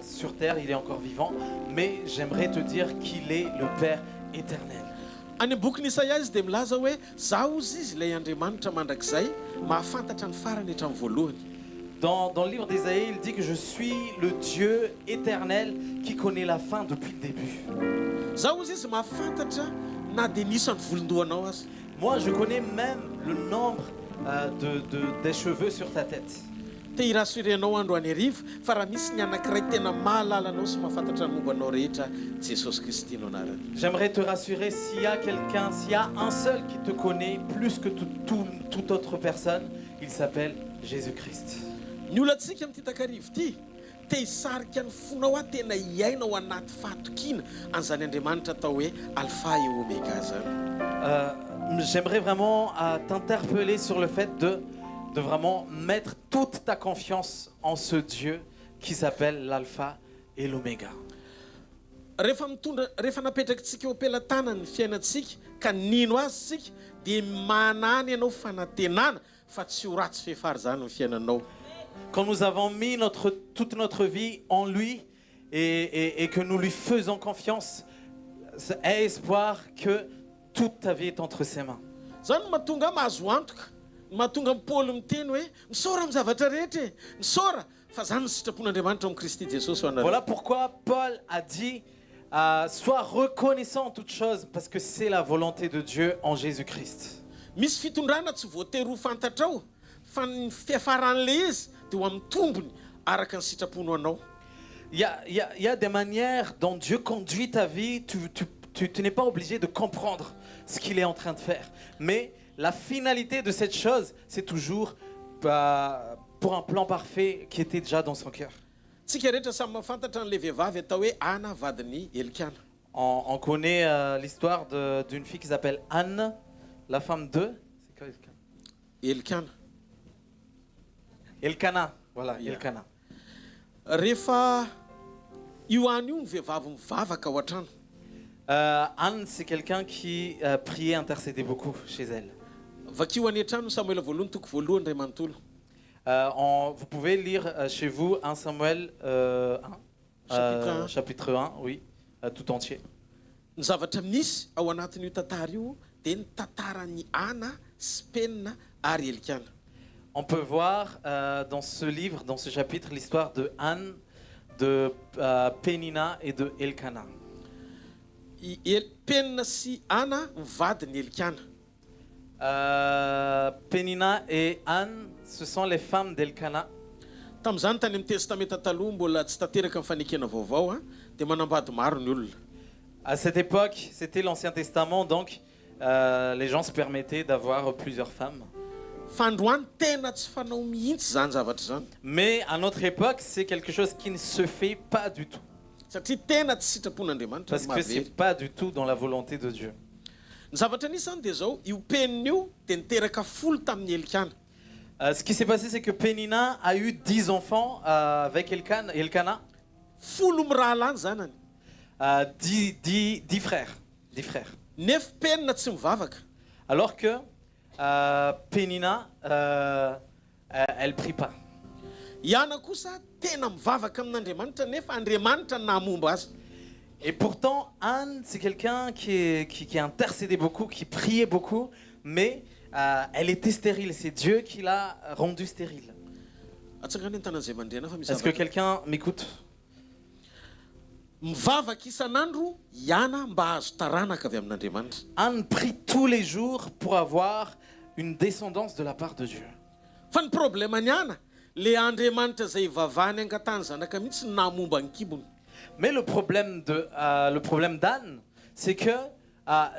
sur terre, il est encore vivant, mais j'aimerais te dire qu'il est le Père éternel. Any boky Isaia izy dia milaza hoe zaho ozy izy ilay Andriamanitra mandrakizay mahafantatra ny farany hatramin'ny voalohany. Dans le livre d'Ésaïe, il dit que je suis le Dieu éternel qui connaît la fin depuis le début. Zaho ozy izy mahafantatra na dia nisy ny volondohanao azy. Moi, je connais même le nombre des cheveux sur ta tête. Te irassurenao androany hariva fa raha misy ny anankiray tena mahalala anao sy mahafantatra ny mombanao rehetra Jesosy Kristy no anarany. J'aimerais te rassurer, s'il y a quelqu'un, s'il y a un seul qui te connaît plus que toute autre personne, il s'appelle Jésus-Christ. Ny olantsika amin'ity takarivo ity te hisarika ny fonao aho tena hiaina ao anaty fahatokiana an'izany Andriamanitra atao hoe alpha et oméga zany. J'aimerais vraiment t'interpeller sur le fait de vraiment mettre toute ta confiance en ce Dieu qui s'appelle l'alpha et l'oméga. Rehefa napetrakintsika eo am-pelantanany ny fiainantsika ka nino azy sika dia manany ianao fanantenana fa tsy ho ratsy fehefary zany ny fiainanao. Quand nous avons mis toute notre vie en lui et que nous lui faisons confiance, aie espoir que toute ta vie est entre ses mains. Zany mahatonga mahazo antoka, mahatonga Paul miteny hoe misaora amin'ny zavatra rehetra, misaora fa zany ny sitrapon'Andriamanitra amin'ny Kristy Jesosy ho anareo. Voilà pourquoi Paul a dit sois reconnaissant en toutes choses parce que c'est la volonté de Dieu en Jésus-Christ. Misy fitondrana tsy voatery ho fantatrao fa ny fiafaran'le izy dia ho amin'ny tombony araka ny sitraponao anao. Il y a des manières dont Dieu conduit ta vie. Tu n'es pas obligé de comprendre ce qu'il est en train de faire. Mais la finalité de cette chose, c'est toujours pour un plan parfait qui était déjà dans son cœur. Tsika rehetra samy mahafantatra an'le vehivavy atao hoe Ana vadiny Elikana. On connaît l'histoire d'une fille qui s'appelle Anne, la femme de... C'est quoi Elikana. Elkana. Voilà, Yeah. Elkana. Rehefa io any io ny vehivavy mivavaka ao an-trano. Anne, c'est quelqu'un qui priait, intercédait beaucoup chez elle. Vakio any an-trano Samuel voalohany toko voalohany ray manontolo. Vous pouvez lire chez vous 1 Samuel 1, chapitre 1, oui, tout entier. Ny zavatra misy ao anatin'io tantara io dia ny tantaran'ny Ana sy Penina ary Elikana. On peut voir dans ce livre, dans ce chapitre, l'histoire de Anne, de Pénina et de Elkana. Penina sy Ana mivadiny Elikana. Pénina et Anne, ce sont les femmes d'Elkana. Tamin'izany tany amin'ny testamenta taloha mbola tsy tanteraka amin'ny fanekena vaovao dia manambady maro ny olona. À cette époque, c'était l'Ancien Testament, donc les gens se permettaient d'avoir plusieurs femmes. Fa androany tena tsy fanao mihitsy zany zavatra zany. Mais à notre époque, c'est quelque chose qui ne se fait pas du tout. Satria tena tsy sitrapon'Andriamanitra Parce que ce n'est mahavery. pas du tout dans la volonté de Dieu. Ny zavatra nisy zany dia zao io penina io dia niteraka folo tamin'ny Elikana. Ce qui s'est passé, c'est que Pénina a eu 10 enfants avec Elkana. Folo mirahalaany zanany. 10 frères. 10 frères. Nefa penina tsy mivavaka. Alors que Pénina, elle prie pas. Iana kosa tena mivavaka amin'Andriamanitra nefa Andriamanitra ny nahamomba azy. Et pourtant, Anne, c'est quelqu'un qui intercédait beaucoup, qui priait beaucoup, mais elle était stérile. C'est Dieu qui l'a rendue stérile. Atsangany an-tanan'izay mandrena fa misy Est-ce que zavatra. quelqu'un m'écoute? Mivavaka isan'andro Iana mba hahazo taranaka avy amin'Andriamanitra. Anne prie tous les jours pour avoir une descendance de la part de Dieu. fa ny problème niana le andriamanitra zay vavany angatany zanaka mihitsy namomba ny kibony. Mais le problème d'Anne, c'est que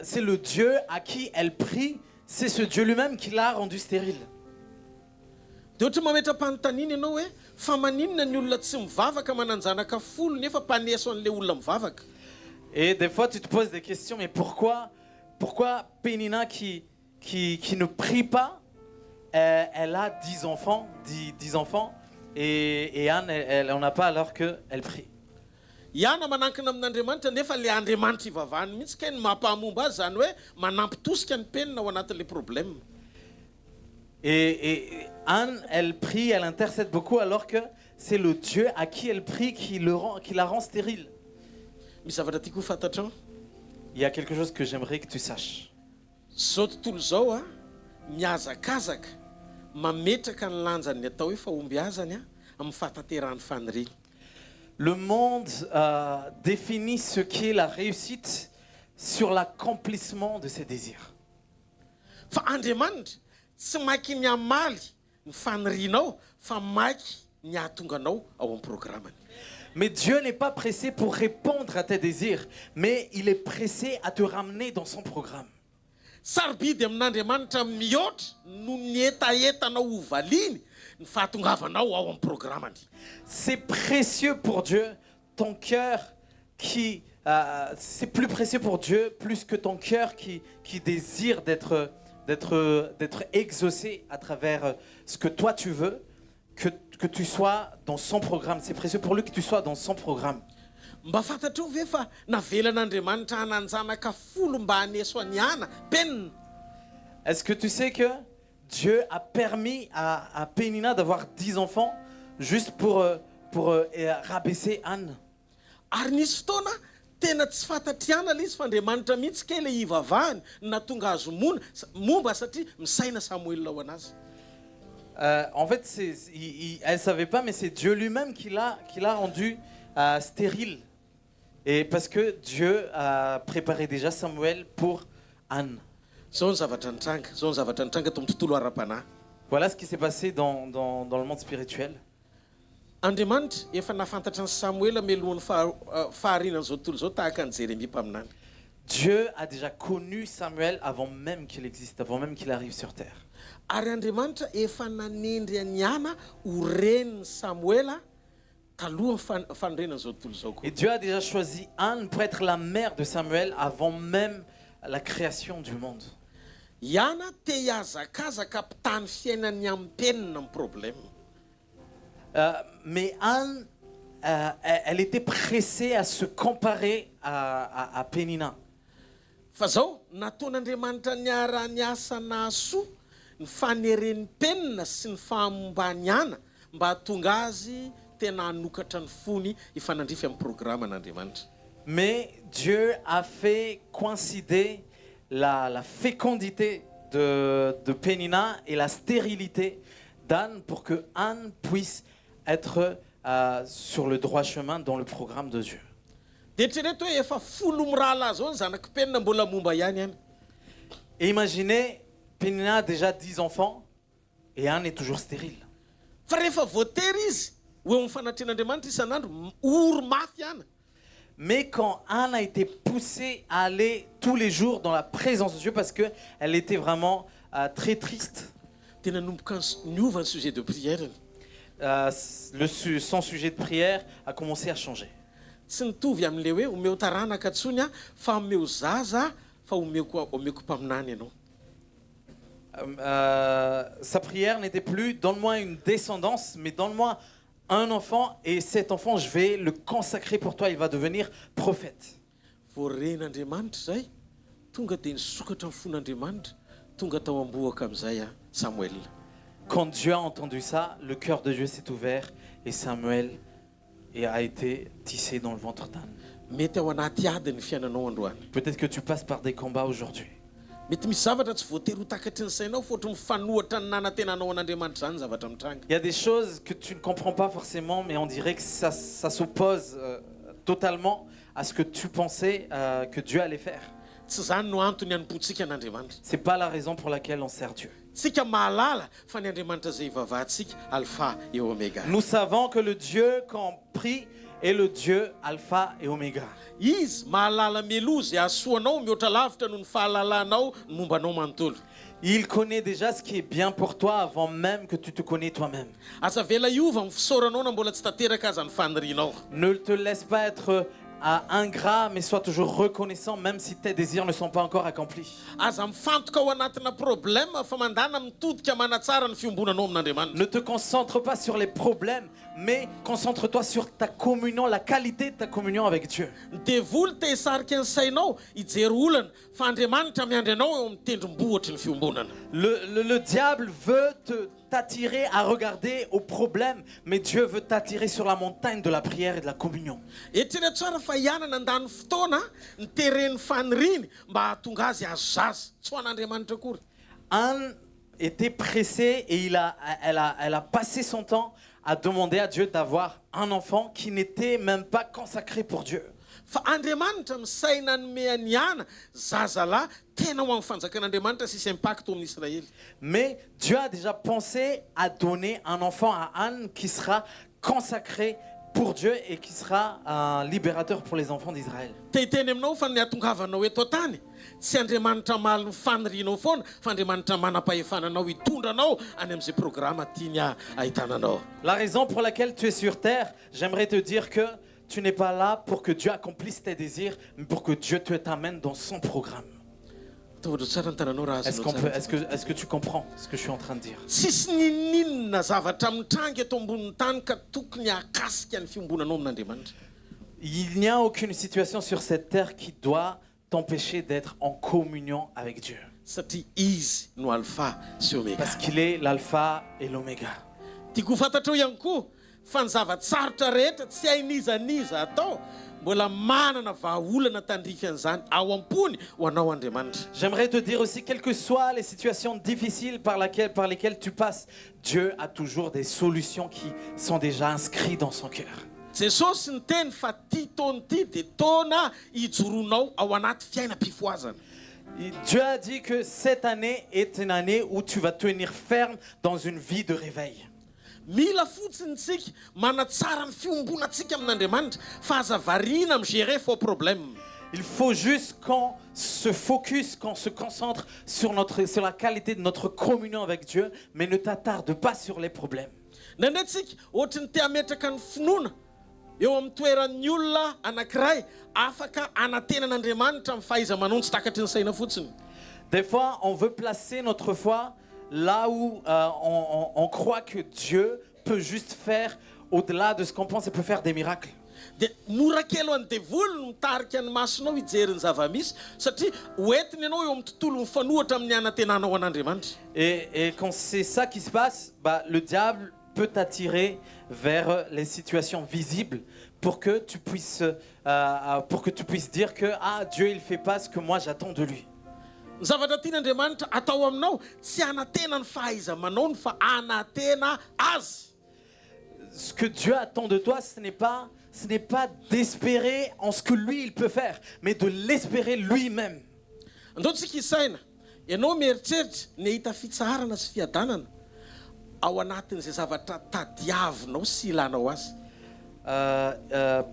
c'est le Dieu à qui elle prie, c'est ce Dieu lui-même qui l'a rendue stérile. De ohatra mametra-panontaniana ianao hoe fa maninona ny olona tsy mivavaka mananjanaka folo nefa mpaneso an'le olona mivavaka. Et des fois, tu te poses des questions, mais pourquoi Pénina qui ne prie pas, elle a 10 enfants, et Anne, elle n'en a pas alors qu'elle prie. Iana manankina amin'Andriamanitra nefa le Andriamanitra ivavahany mihitsy ka ny mampahamomba azy zany hoe manampy tosika ny penina ao anatin'le problème. Et Anne, elle prie, elle intercède beaucoup alors que c'est le Dieu à qui elle prie qui la rend stérile. Misy zavatra tiako fantatrao. Il y a quelque chose que j'aimerais que tu saches. Zao tontolo zao a miazakazaka mametraka ny lanjany atao hoe fahombiazany amin'ny fahataterahany faniriany. Le monde définit ce qu'est la réussite sur l'accomplissement de ses désirs. Fa Andriamanitra tsy maiky ny amaly ny fanirianao fa maiky ny ahatonganao ao amin'ny programmany. Mais Dieu n'est pas pressé pour répondre à tes désirs, mais il est pressé à te ramener dans son programme. Sarobidy amin'Andriamanitra mihoatra no ny etaetanao ho valiny ny fahatongavanao ao amin'ny programmany. C'est précieux pour Dieu, ton cœur qui... c'est plus précieux pour Dieu, plus que ton cœur qui désire d'être exaucé à travers ce que toi tu veux, que tu sois dans son programme. C'est précieux pour lui que tu sois dans son programme. Mba fantatrao ve fa navelan'Andriamanitra hananjanaka folo mba haneso anyana penina. Est-ce que tu sais que Dieu a permis à Pénina d'avoir 10 enfants juste pour rabaisser Anne? Ary nisy fotoana tena tsy fantatriana le izy fa Andriamanitra mihitsy ke le ivavahany natonga azo momba satria misaina Samuel ao anazy. En fait, elle ne savait pas, mais c'est Dieu lui-même qui l'a rendue stérile. Et parce que Dieu a préparé déjà Samuel pour Anne. Zao ny zavatra nitranga, zao ny zavatra nitranga eto amin'ny tontolo ara-panahy. Voilà ce qui s'est passé dans le monde spirituel. Andriamanitra efa nafantatra ny Samuel melohan'ny faharinan'izao tontolo zao tahaka ny Jérémie mpaminany. Dieu a déjà connu Samuel avant même qu'il existe, avant même qu'il arrive sur terre. Ary Andriamanitra efa nanendry anyana ho reniny Samuela taloha fanorenan'izao tontolo zao koa. Et Dieu a déjà choisi Anne pour être la mère de Samuel avant même la création du monde. Iana te hiazakazaka mpitany fiainany amin'ny penina amin'ny problème. Mais Anne, elle était pressée à se comparer à Pénina. Fa zao nataon'Andriamanitra niara-ny asa nahasoa ny faneren'ny penina sy ny fahamombany ana mba hahatonga azy tena hanokatra ny fony hifanandrify amin'ny programme n'Andriamanitra. Mais Dieu a fait coïncider la fécondité de Pénina et la stérilité d'Anne pour que Anne puisse être sur le droit chemin dans le programme de Dieu. Et imaginez, Pénina a déjà 10 enfants et Anne est toujours stérile. Mais quand Anne a été poussée à aller tous les jours dans la présence de Dieu parce qu'elle était vraiment très triste, son sujet de prière a commencé à changer. Sa prière n'était plus donne-moi une descendance, mais donne-moi un enfant, et cet enfant, je vais le consacrer pour toi, il va devenir prophète. Quand Dieu a entendu ça, le cœur de Dieu s'est ouvert et Samuel a été tissé dans le ventre d'Anne. Peut-être que tu passes par des combats aujourd'hui. Il y a des choses que tu ne comprends pas forcément, mais on dirait que ça s'oppose totalement à ce que tu pensais que Dieu allait faire. C'est pas la raison pour laquelle on sert Dieu. tsika mahalala fa ny Andriamanitra zay ivavahantsika alpha et oméga. Nous savons que le Dieu qu'on prie est le Dieu alpha et oméga. Izy mahalala melozy asoanao mihoatra lavitra noho ny fahalalanao ny mombanao manontolo. Il connaît déjà ce qui est bien pour toi avant même que tu te connais toi-même. Asa vela iova ny fisaoranao na mbola tsy tanteraka aza ny fanirinao. Ne te laisse pas être ingrat, mais sois toujours reconnaissant même si tes désirs ne sont pas encore accomplis. Aza mifantoka ao anatina problème fa mandana mitodika manatsara ny fiombonanao amin'Andriamanitra. Ne te concentre pas sur les problèmes, mais concentre-toi sur ta communion, la qualité de ta communion avec Dieu. Ny devoly te hisarika ny sainao hijery olana fa Andriamanitra miandry anao eo amin'ny tendrombohitry ny fiombonana. Le diable veut t'attirer à regarder aux problèmes, mais Dieu veut t'attirer sur la montagne de la prière et de la communion. Eritreretra tsara fa ianana andany fotoana ny teren'ny faniriny mba hahatonga azy azo zaza tsy ho an'Andriamanitra akory. Anne était pressée et elle a passé son temps à demander à Dieu d'avoir un enfant qui n'était même pas consacré pour Dieu. Fa Andriamanitra misaina nome ny ana zazalahy tena ho amin'ny fanjakan'Andriamanitra sisy impact amin'ny Israely. Mais Dieu a déjà pensé à donner un enfant à Anne qui sera consacré pour Dieu et qui sera un libérateur pour les enfants d'Israël. Tehiteny aminao fa ny atongavanao eto an-tany tsy Andriamanitra maly ny fanirinao foana fa Andriamanitra manam-pahefananao hitondranao any amin'izay programme tiany ahitananao. La raison pour laquelle tu es sur terre, j'aimerais te dire que tu n'es pas là pour que Dieu accomplisse tes désirs, mais pour que Dieu te t'amène dans son programme. Est-ce que tu comprends ce que je suis en train de dire? Tsisy ninninona zavatra mitrangy eto ambonin'ny tany ka tokony hakasika ny fiombonanao amin'Andriamanitra. Il n'y a aucune situation sur cette terre qui doit t'empêcher d'être en communion avec Dieu. Satria izy no alpha sy oméga. Parce qu'il est l'alpha et l'oméga. Tiako fantatrao ihany koa fa ny zavatsarotra rehetra tsy hainizaniza atao mbola manana vahaolana tandrify an'izany ao am-pony ho anao Andriamanitra. J'aimerais te dire aussi, quelles que soient les situations difficiles par lesquelles tu passes, Dieu a toujours des solutions qui sont déjà inscrites dans son cœur. Jesosy ny teny fa ty taona ty dia taona hijoronao ao anaty fiainam-pifoazana. Dieu a dit que cette année est une année où tu vas tenir ferme dans une vie de réveil. Mila fotsiny tsika manatsara ny fiombonantsika amin'Andriamanitra fa aza variana migérer faux problème. Il faut juste qu'on se focus, qu'on se concentre sur la qualité de notre communion avec Dieu, mais ne t'attarde pas sur les problèmes. Nanetsika ohatra ny te hametraka ny finoana eo amin'ny toeran'ny olona anankiray afaka anatenan'Andriamanitra amin'ny fahaiza-manao tsy takatry ny saina fotsiny. Des fois, on veut placer notre foi là où on croit que Dieu peut juste faire au-delà de ce qu'on pense et peut faire des miracles. Dia mora kely ho an'ny devoly no mitarika ny masonao hijery ny zava-misy satria hoentiny ianao eo amin'ny tontolo mifanohatra amin'ny anatenanao an'Andriamanitra. Et quand c'est ça qui se passe, le diable peut t'attirer vers les situations visibles pour que tu puisses dire que Dieu il fait pas ce que moi j'attends de lui. Ny zavatra tian'Andriamanitra atao aminao tsy anatena ny fahaiza-manao ny fa anatena azy. Ce que Dieu attend de toi, ce n'est pas d'espérer en ce que lui il peut faire, mais de l'espérer lui-même. Andao tsika isaina ianao mieritreritra ny hita fitsarana sy fiadanana ao anatin'izay zavatra tadiavinao sy ilanao azy.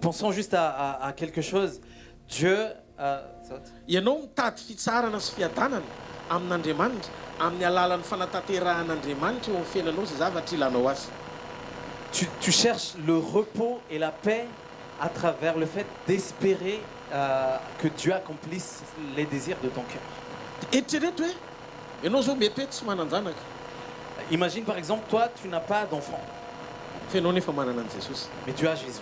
Pensons juste à quelque chose. Dieu ianao mitady fitsarana sy fiadanana amin'Andriamanitra amin'ny alalan'ny fanatanteran'Andriamanitra eo amin'ny fiainanao izay zavatra ilanao azy. Tu cherches le repos et la paix à travers le fait d'espérer que Dieu accomplisse les désirs de ton cœur. Eritrereto hoe ianao zao mety tsy manan-janaka. Imagine par exemple, toi, tu n'as pas d'enfant, fa ianao nefa manana an'i Jesosy. mais tu as Jésus.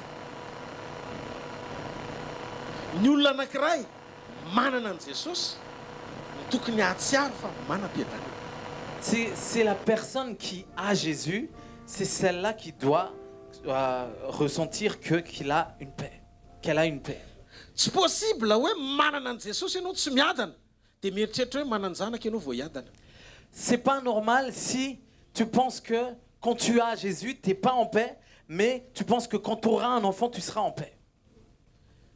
Ny olona anankiray manana an'i Jesosy ny tokony hatsiaro fa manam-piadanana. C'est la personne qui a Jésus, c'est celle-là qui doit ressentir qu'elle a une paix. Tsy possible hoe manana an'i Jesosy ianao tsy miadana dia mieritreritra hoe manan-janaka ianao vao hiadana. C'est pas normal si tu penses que quand tu as Jésus, tu n'es pas en paix, mais tu penses que quand tu auras un enfant, tu seras en paix.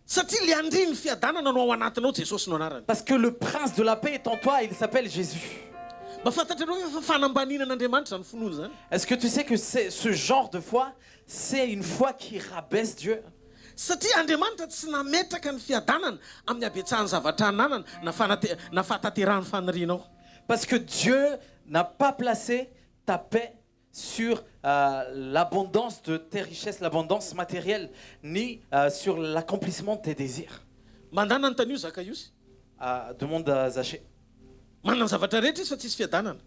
Satria le andriny fiadanana no ao anatinao Jesosy no anarany. Parce que le prince de la paix est en toi, il s'appelle Jésus. mba fantatrareo hoe fa fanambaninan'Andriamanitra zany finoana zany. Est-ce que tu sais que ce genre de foi, c'est une foi qui rabaisse Dieu? Satria Andriamanitra tsy nametraka ny fiadanana amin'ny abetsahany zavatra ananana na fahataterahany fanirianao. Parce que Dieu n'a pas placé ta paix sur l'abondance de tes richesses, l'abondance matérielle, ni sur l'accomplissement de tes désirs. Mandana ny tanio Zakaiosy. Demande à Zachée. Manana ny zavatra rehetra izy fa tsisy fiadanana.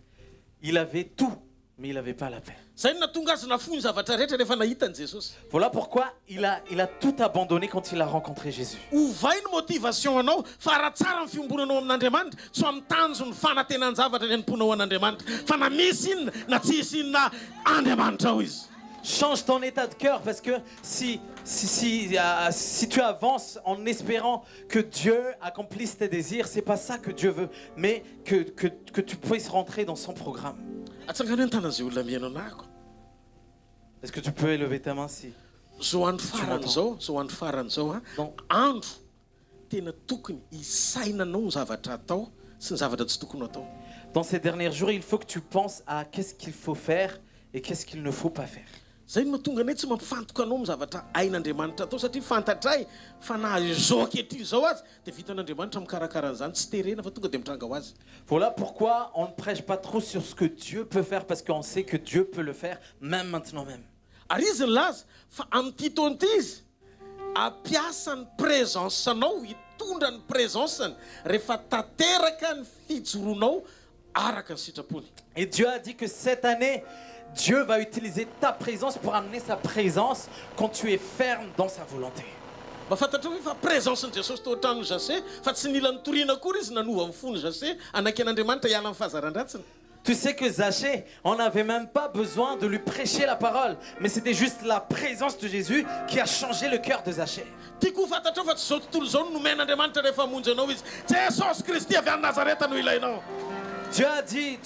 Il avait tout, mais il n'avait pas la paix. Zay no natonga azy nafony zavatra rehetra rehefa nahitany Jesosy. Voilà pourquoi il a tout abandonné quand il a rencontré Jésus. Ovay ny motivation anao fa raha tsara ny fiombonanao amin'Andriamanitra tsy amin'ny tanjo ny fanatenan-javatra ny anomponao an'Andriamanitra fa na misy inona na tsisy inona Andriamanitra ao izy. Change ton état de cœur parce que si tu avances en espérant que Dieu accomplisse tes désirs, c'est pas ça que Dieu veut, mais que tu puisses rentrer dans son programme. Atsangano ny tanan'izay olona mihaino anahako. Est-ce que tu peux élever ta main si? Zao andro farany zao andro tena tokony isainanao ny zavatra atao sy ny zavatra tsy tokony atao. Dans ces derniers jours, il faut que tu penses à qu'est-ce qu'il faut faire et qu'est-ce qu'il ne faut pas faire. Zay no mahatonga anay tsy mampifantoka anao amin'ny zavatra ain'Andriamanitra atao satria fantatray fa na zao ankehitriny zao azy dia vitan'Andriamanitra mikarakara an'izany tsy terena fa tonga dia mitranga ho azy. Voilà pourquoi on ne prêche pas trop sur ce que Dieu peut faire parce qu'on sait que Dieu peut le faire même maintenant même. Ary izy ny laza fa amin'ity taona ity izy ampiasa ny présence anao hitondra ny présenceny rehefa tanteraka ny fijoroanao araka ny sitrapony. Et Dieu a dit que cette année, Dieu va utiliser ta présence pour amener sa présence quand tu es ferme dans sa volonté. Mba fantatra hoe fa présencen'i Jesosy tao an-tranony Jasé fa tsy nila nitoriana akory izy nanova amin'ny fony Jasé anaky an'Andriamanitra hiala amin'ny fahazaran-dratsiny. Tu sais que Zachée, on n'avait même pas besoin de lui prêcher la parole, mais c'était juste la présence de Jésus qui a changé le cœur de Zachée. Tiako fantatra fa tsy zao tontolo zao no nomen'Andriamanitra rehefa hamonjy anao izy Jesosy Kristy avy any Nazareta no ilainao. Dieu a dit,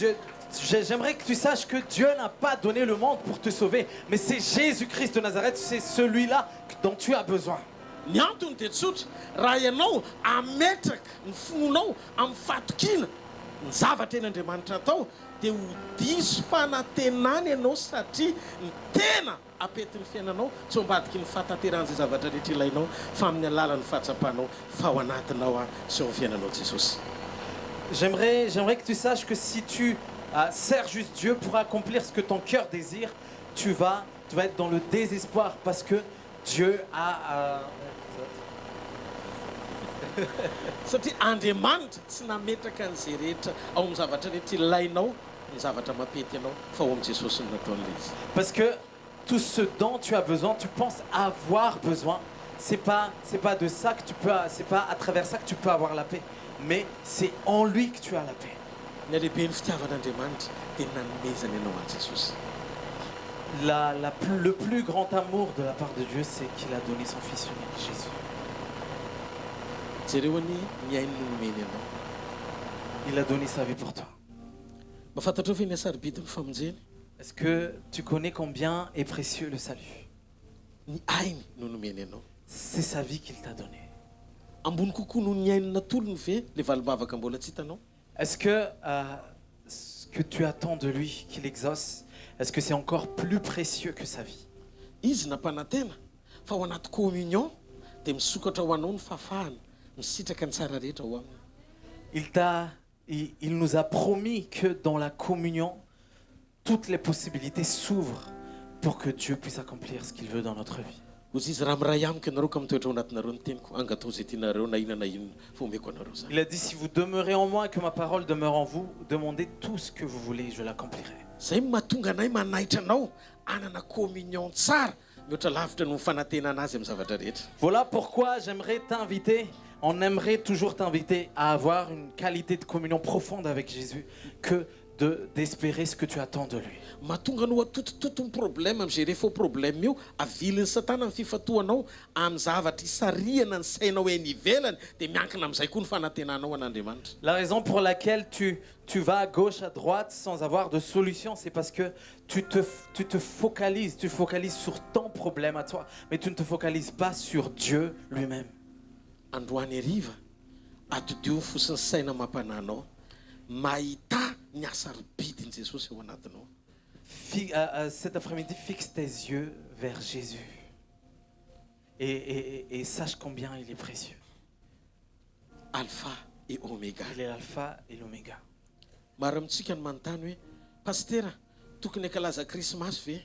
j'aimerais que tu saches que Dieu n'a pas donné le monde pour te sauver, mais c'est Jésus-Christ de Nazareth, c'est celui-là dont tu as besoin. Ny antony dia tsotra raha ianao ametraka ny fonao amin'ny fatokina ny zavatra en'Andriamanitra atao dia ho diso fanantenany ianao satria ny tena apetin'ny fiainanao tsy ho ambadiky ny fatateran'izay zavatra rehetra ilainao fa amin'ny alalan'ny fahatsapanao fa ao anatinao sy ao amin'ny fiainanao Jesosy. J'aimerais que tu saches que si tu sers juste Dieu pour accomplir ce que ton cœur désire, tu vas être dans le désespoir parce que Dieu a... Satria Andriamanitra tsy nametraka an'izay rehetra ao amin'ny zavatra rehetra ilainao ny zavatra mapety ianao fa ao amin'ny Jesosy no nataon'ilay izy. Parce que tout ce dont tu as besoin, tu penses avoir besoin, c'est pas de ça que tu peux, c'est pas à travers ça que tu peux avoir la paix, mais c'est en lui que tu as la paix. Ny alehibe ny fitiavan'Andriamanitra dia nanomezany ianao an'i Jesosy. Le plus grand amour de la part de Dieu, c'est qu'il a donné son Fils unique, Jésus. Jereo any ny ainy no nomeny ianao. Il a donné sa vie pour toi. Mba fantatrao ve ny asaribidi ny famonjeny? Est-ce que tu connais combien est précieux le salut? Ny ainy no nomeny ianao. C'est sa vie qu'il t'a donnée. Ambony kokoa noho ny ainy natolony ve le valibavaka mbola tsy hitanao? Est-ce que ce que tu attends de lui, qu'il exauce, est-ce que c'est encore plus précieux que sa vie? Izy nampanantena fa ao anaty communion dia misokatra ho anao ny fahafahana misitraka ny tsara rehetra ho aminy. Il nous a promis que dans la communion, toutes les possibilités s'ouvrent pour que Dieu puisse accomplir ce qu'il veut dans notre vie. Ozy izy raha miray amiko ianareo ka mitoetra ao anatinareo ny teniko angatao zay tianareo na inona fa omeko anareo zany. Il a dit, si vous demeurez en moi et que ma parole demeure en vous, demandez tout ce que vous voulez, je l'accomplirai. Zay mahatonga anay manahitra anao anana communion tsara mihoatra lavitra no fanantenana azy amin'ny zavatra rehetra. Voilà pourquoi j'aimerais t'inviter, on aimerait toujours t'inviter à avoir une qualité de communion profonde avec Jésus que d'espérer ce que tu attends de lui. Mahatonga anao atotototo ny problème amin'izay rehefa problème io avilin'ny satana amin'ny fifatoanao amin'ny zavatra isariana ny sainao eny ivelany dia miankina amin'izay koa ny fanantenanao an'Andriamanitra. La raison pour laquelle tu vas à gauche, à droite sans avoir de solution, c'est parce que tu focalises sur ton problème à toi, mais tu ne te focalises pas sur Dieu lui-même. Androany hariva atodio fosin'ny saina mampananao mahita ny asa ribidiny Jesosy eo anatinao. Cet après-midi, fixe tes yeux vers Jésus et sache combien il est précieux. Alpha et Oméga. Il est l'alpha et l'oméga. Maro amintsika ny manontany hoe pastera tokony akalaza krismasy ve?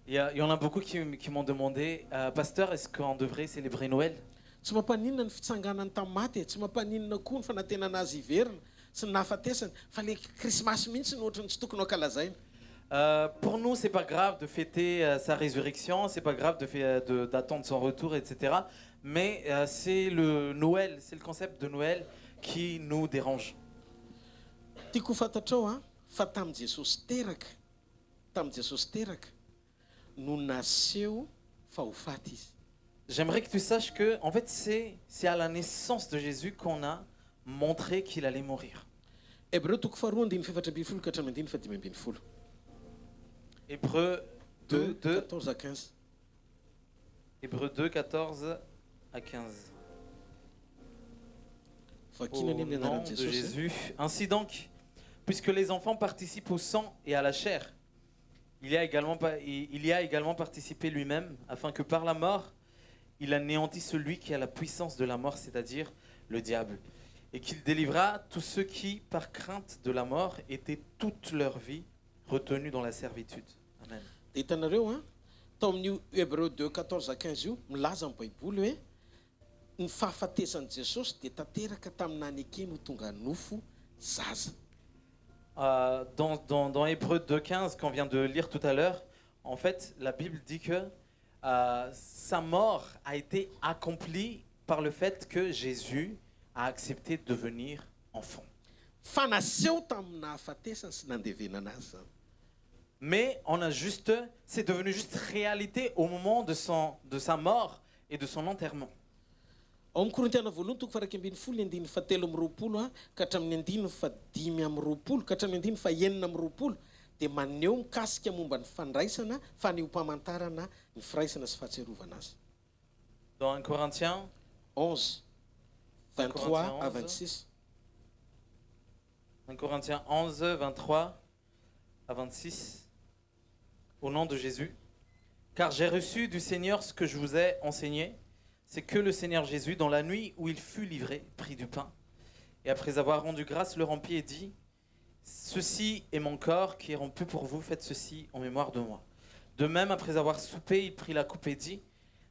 Il y en a beaucoup qui m'ont demandé, pasteur, est-ce qu'on devrait célébrer Noël? Tsy mampaninona ny fitsanganany tamin'ny maty, tsy mampaninona koa ny fanantenana azy iverina sy ny nahafatesany, fa le krismasy mihitsy ny ohatrany tsy tokony akalazaina. Pour nous, c'est pas grave de fêter sa résurrection, c'est pas grave d'attendre son retour, etc. Mais c'est le Noël, c'est le concept de Noël qui nous dérange. Tiako ho fantatrao a fa tamin'i Jesosy teraka no naseho fa ho faty izy. J'aimerais que tu saches que, en fait, c'est à la naissance de Jésus qu'on a montré qu'il allait mourir. Hébreu toko faharoa andiny efatra ambin'ny folo ka hatramin'ny andiny fadimy ambin'ny folo. Hébreu 2, 14 à 15. Hébreu 2, 14 à 15. Au nom de Jésus. Ainsi donc, puisque les enfants participent au sang et à la chair, il y a également participé lui-même, afin que par la mort, il anéantisse celui qui a la puissance de la mort, c'est-à-dire le diable, et qu'il délivra tous ceux qui, par crainte de la mort, étaient toute leur vie retenus dans la servitude. Amen. Hitanareo a tao amin'io Hébreu 2 14 à 15 io milaza amin'ny Baiboly hoe ny fahafatesan'i Jesosy dia tanteraka tamin'ny ekeny ho tonga nofo zaza. Dans Hébreu 2.15 qu'on vient de lire tout à l'heure, en fait, la Bible dit que sa mort a été accomplie par le fait que Jésus a accepté de devenir enfant. Fa naseho tamin'ny nahafatesany sy nandevenana azy zany. Mais c'est devenu juste réalité au moment de sa mort et de son enterrement. Ao amin'ny Korintiana voalohany toko faha 2 andiny fahatelo amby roapolo a ka hatramin'ny andiny fadimy amby roapolo ka hatramin'ny andiny faenina amby roapolo dia maneho mikasika momba ny fandraisana fa ny hompamantarana ny firaisana sy fahatserovana azy. Dans 1 Corinthiens 11 23 à 26. 1 Corinthiens 11 23 à 26. Au nom de Jésus, car j'ai reçu du Seigneur ce que je vous ai enseigné, c'est que le Seigneur Jésus, dans la nuit où il fut livré, prit du pain, et après avoir rendu grâce, le rompit et dit, ceci est mon corps qui est rompu pour vous, faites ceci en mémoire de moi. De même, après avoir soupé, il prit la coupe et dit,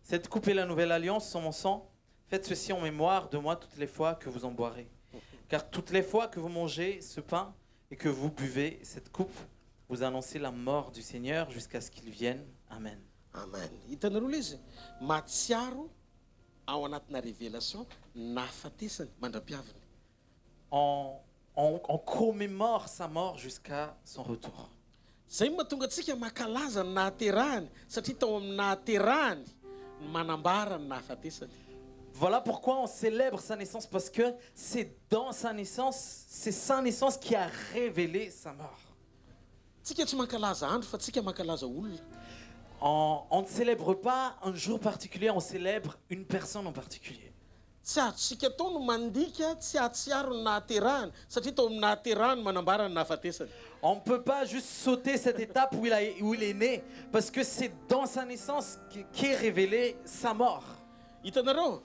cette coupe est la nouvelle alliance sans mon sang, faites ceci en mémoire de moi toutes les fois que vous en boirez. Car toutes les fois que vous mangez ce pain et que vous buvez cette coupe, vous annoncez la mort du Seigneur jusqu'à ce qu'il vienne. Amen. Amen. Hitanareo le izy matsiaro ao anatina révélation nahafatesany mandra-piaviny. On commémore sa mort jusqu'à son retour. Zay mahatonga antsika makalaza ny nahaterahany satria tao amin'ny nahaterahany ny manambara ny nahafatesany. Voilà pourquoi on célèbre sa naissance, parce que c'est sa naissance qui a révélé sa mort. Tsika tsy mankalaza andro fa tsika mankalaza olona. On ne célèbre pas un jour particulier, on célèbre une personne en particulier. Tsy atsika tao no mandika tsy atsiaro ny nahaterahany satria tao amin'ny nahaterahany manambara ny nahafatesany. On ne peut pas juste sauter cette étape où il est né, parce que c'est dans sa naissance qu'est révélée sa mort. Hitanareo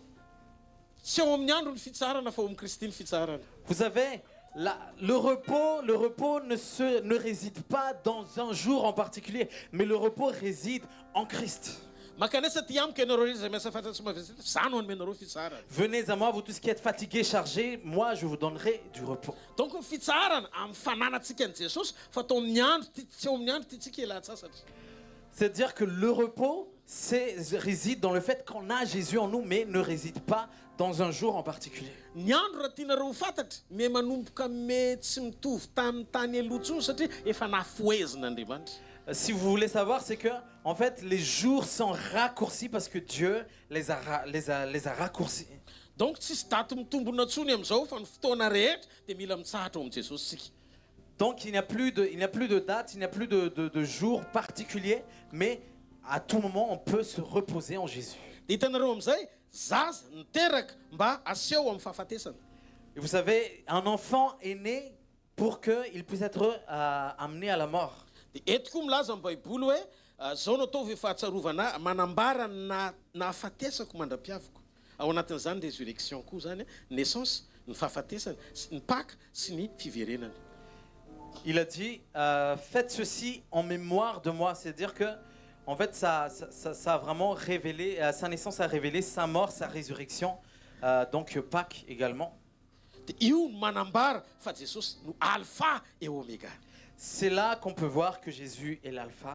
tsy ao amin'ny andro ny fitsarana fa ao amin'ny Kristy ny fitsarana. Vous savez, le repos ne réside pas dans un jour en particulier, mais le repos réside en Christ. Makanesa ty amiko ianareo rery zay miasa fantatsy mavesatra zany ho anmenareo fitsarana. Venez à moi, vous tous qui êtes fatigués, chargés, moi je vous donnerai du repos. Donc ny fitsarana amin'ny fananantsika ny Jesosy fa tao amin'ny andro tsy ao amin'ny andro ty tsika elatsasatra. C'est-à-dire que le repos réside dans le fait qu'on a Jésus en nous, mais ne réside pas dans un jour en particulier. Ny andro raha tianareo ho fantatra me manomboka me tsy mitovy tamin'ny tany aloha satria efa nafoezina Andriamanitra. Si vous voulez savoir, c'est que en fait les jours sont raccourcis parce que Dieu les a raccourcis. Donc tsisy daty mitombona antsony amin'izao fa ny fotoana rehetra dia mila mitsahatra ao amin'ny Jesosy sika. Donc il n'y a plus de date, il n'y a plus de jour particulier, mais à tout moment on peut se reposer en Jésus. Dia hitanareo amin'izay zaza niteraka mba aseho amin'ny fahafatesana. Et vous savez, un enfant est né pour qu'il puisse être amené à la mort. dia eto koa milaza amin'ny baiboly hoe zao no ataovy fahatsarovana manambara na hafatesako mandra-piavako ao anatin'izany résurrection koa zany naissance ny fahafatesany ny Pâques sy ny fiverenany. Il a dit, faites ceci en mémoire de moi. C'est-à-dire que, en fait, ça a vraiment révélé, sa naissance a révélé sa mort, sa résurrection, donc Pâques également. Dia io manambara fa Jesosy no alpha et oméga. C'est là qu'on peut voir que Jésus est l'alpha